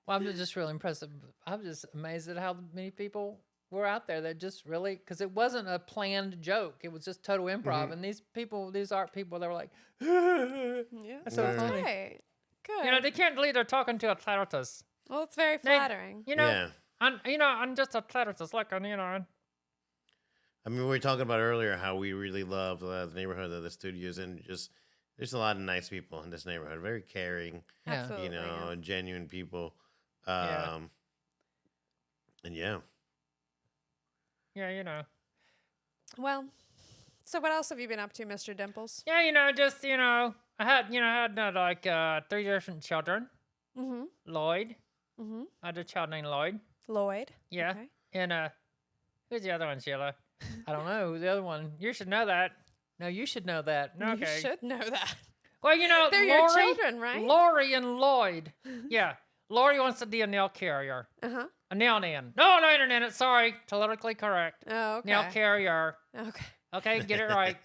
Well, I'm just really impressed. I'm just amazed at how many people were out there that just really, because it wasn't a planned joke. It was just total improv. And these people, these art people, they were like,
Yeah,
that's so funny.
right. Good.
They can't believe they're talking to a platypus.
Well, it's very flattering.
Yeah.
I'm just a platypus. Look,
I mean, we were talking about earlier how we really love the neighborhood of the studios, and just there's a lot of nice people in this neighborhood. Very caring,
Yeah.
Absolutely.
genuine people.
Yeah.
And yeah.
Yeah,
Well, so what else have you been up to, Mr. Dimples?
Yeah, I had like 3 different children.
Mm-hmm.
Lloyd.
Mm-hmm.
I had a child named Lloyd.
Lloyd.
Yeah.
Okay.
And who's the other one, Sheila?
I don't know. The other one,
You should know that.
no, you should know that.
Okay.
You should know that.
Well,
They're
Lori,
your children, right?
Lori and Lloyd. Yeah. Lori wants to be a nail carrier.
Uh-huh.
A nail nan. No, no internet. Sorry. Politically correct.
Oh, okay.
Nail carrier.
Okay.
Okay, get it right.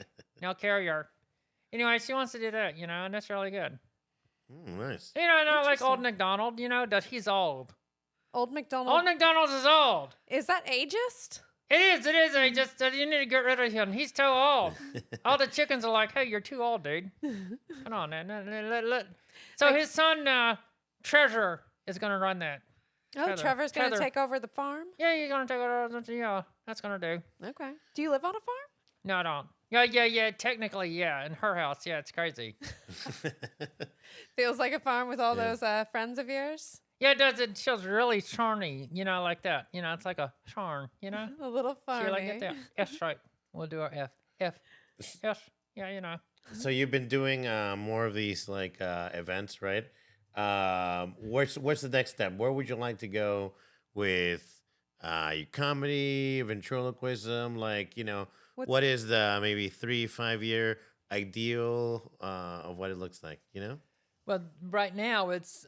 Nail carrier. Anyway, she wants to do that, and that's really good.
Nice.
Not like old
Interesting.
McDonald, that he's old.
Old McDonald.
Old McDonald is old.
Is that ageist?
It is. I just, you need to get rid of him. He's too old. All the chickens are like, hey, you're too old, dude. Come on, man. So his son, Treasure, is going to run that.
Oh,
Heather.
Trevor's going to
Heather.
take over the farm?
Yeah, you're going to take it. Yeah, that's going to do.
Okay. Do you live on a farm?
No, I don't. Yeah. Technically, yeah. In her house, yeah, it's crazy.
Feels like a farm with all those friends of yours?
Yeah, it does. It feels really charmy, like that. It's like a charm,
A little farm.
See, like get that S right.
We'll do our F.
Yes. Yeah,
So you've been doing more of these like events, right? What's the next step? Where would you like to go with your comedy, ventriloquism? Like, what is the maybe 3-5 year ideal of what it looks like?
Well, right now it's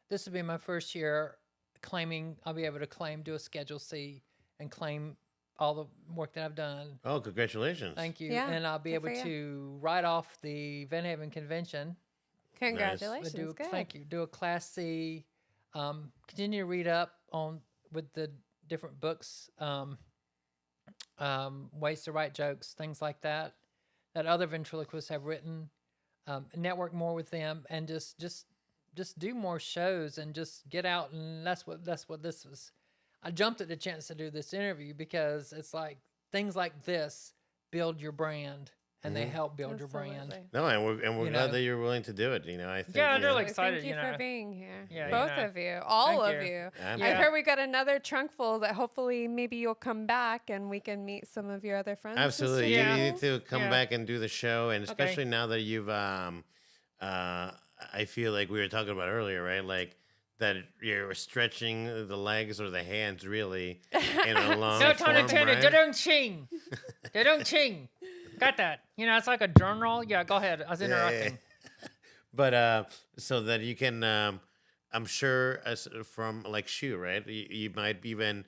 this will be my first year claiming. I'll be able to do a Schedule C and claim all the work that I've done.
Oh, congratulations!
Thank you.
Yeah,
And I'll be
good
able
for
to write off the Van Haven convention.
Congratulations.
But
Good.
thank you. Do a Class C. Continue to read up on with the different books, ways to write jokes, things like that other ventriloquists have written. Network more with them, and just do more shows and just get out. And that's what this was. I jumped at the chance to do this interview because it's like things like this build your brand, and they help build your brand.
Absolutely.
No, and we're
You
glad
know.
that you're willing to do it. I think.
Yeah, I'm really
Thank
excited.
you for being here.
Yeah,
Both of you. All
Thank
of
you.
you. I
Yeah.
heard we got another trunk full that hopefully maybe you'll come back and we can meet some of your other friends. Mr.
Absolutely,
Yeah.
you need to come
Yeah.
back and do the show, and
Okay.
especially now that you've, I feel like we were talking about earlier, right? Like that you're stretching the legs or the hands really in a long
No,
form,
Tony,
right?
don't ching. Don't ching. Got that. It's like a journal. Yeah, go ahead. I was interrupting.
But so that you can, I'm sure, as from like Shoo, right? You might even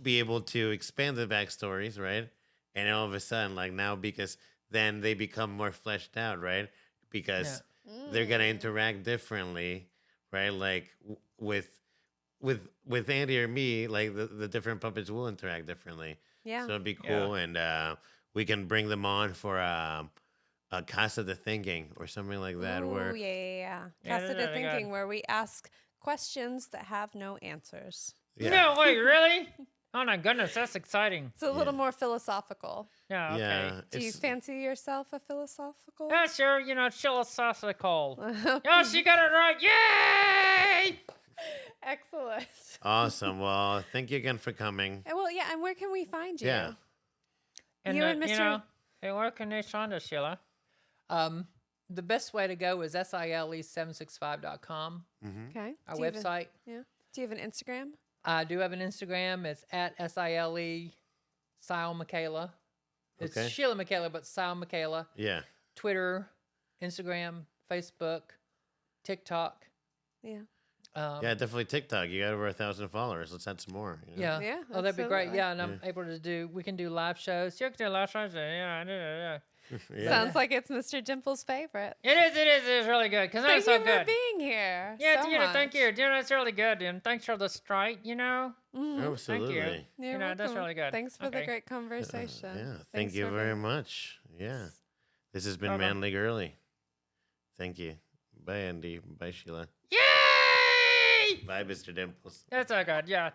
be able to expand the backstories, right? And all of a sudden, like now, because then they become more fleshed out, right? Because they're gonna interact differently, right? Like with Andy or me, like the different puppets will interact differently.
Yeah.
So it'd be cool, and we can bring them on for a Casa de Thinking or something like that.
Ooh,
Where
yeah.
Yeah,
Casa de
that'd be good.
Thinking, where we ask questions that have no answers.
No, wait, really? Oh my goodness, that's exciting.
It's a little more philosophical.
Yeah, okay.
Yeah,
Do you fancy yourself a philosophical?
Yeah, sure, philosophical. Oh, she got it right. Yay!
Excellent.
awesome. Well, thank you again for coming.
Well, yeah, and where can we find you?
Yeah.
You and Mr.
Hey, where can they find us, Sheila?
the best way to go is SILE765.com,
Okay.
our
Do you have a-
website.
Yeah. Do you have an Instagram?
I do have an Instagram. It's at Síle Michaela. It's
Okay.
Síle Michaela, but Síle Michaela.
Yeah.
Twitter, Instagram, Facebook, TikTok.
Yeah.
Yeah, definitely TikTok. You got over 1,000 followers. Let's add some more. You know?
Yeah.
Yeah,
Oh, that'd be great.
absolutely.
Yeah, and I'm able to do. We can do live shows.
You can do last Thursday. Yeah, I did it. Yeah.
Yeah.
Sounds like it's Mr. Dimples' favorite.
It is. It is. It is really good. Cause
Thank
that's so
you for
good.
being here.
Yeah,
so
Tina, thank
much.
you. Tina, that's really good. And thanks for the strike, you know?
Absolutely.
You're
You're
that's
welcome.
really good.
Thanks for the
Okay.
great conversation.
Yeah. Thank
Thanks
you
for
very
being-
much. Yeah. This has been
Bye-bye.
Manly Girly. Thank you. Bye, Andy. Bye, Sheila.
Yay!
Bye, Mr. Dimples.
That's so good. Yeah.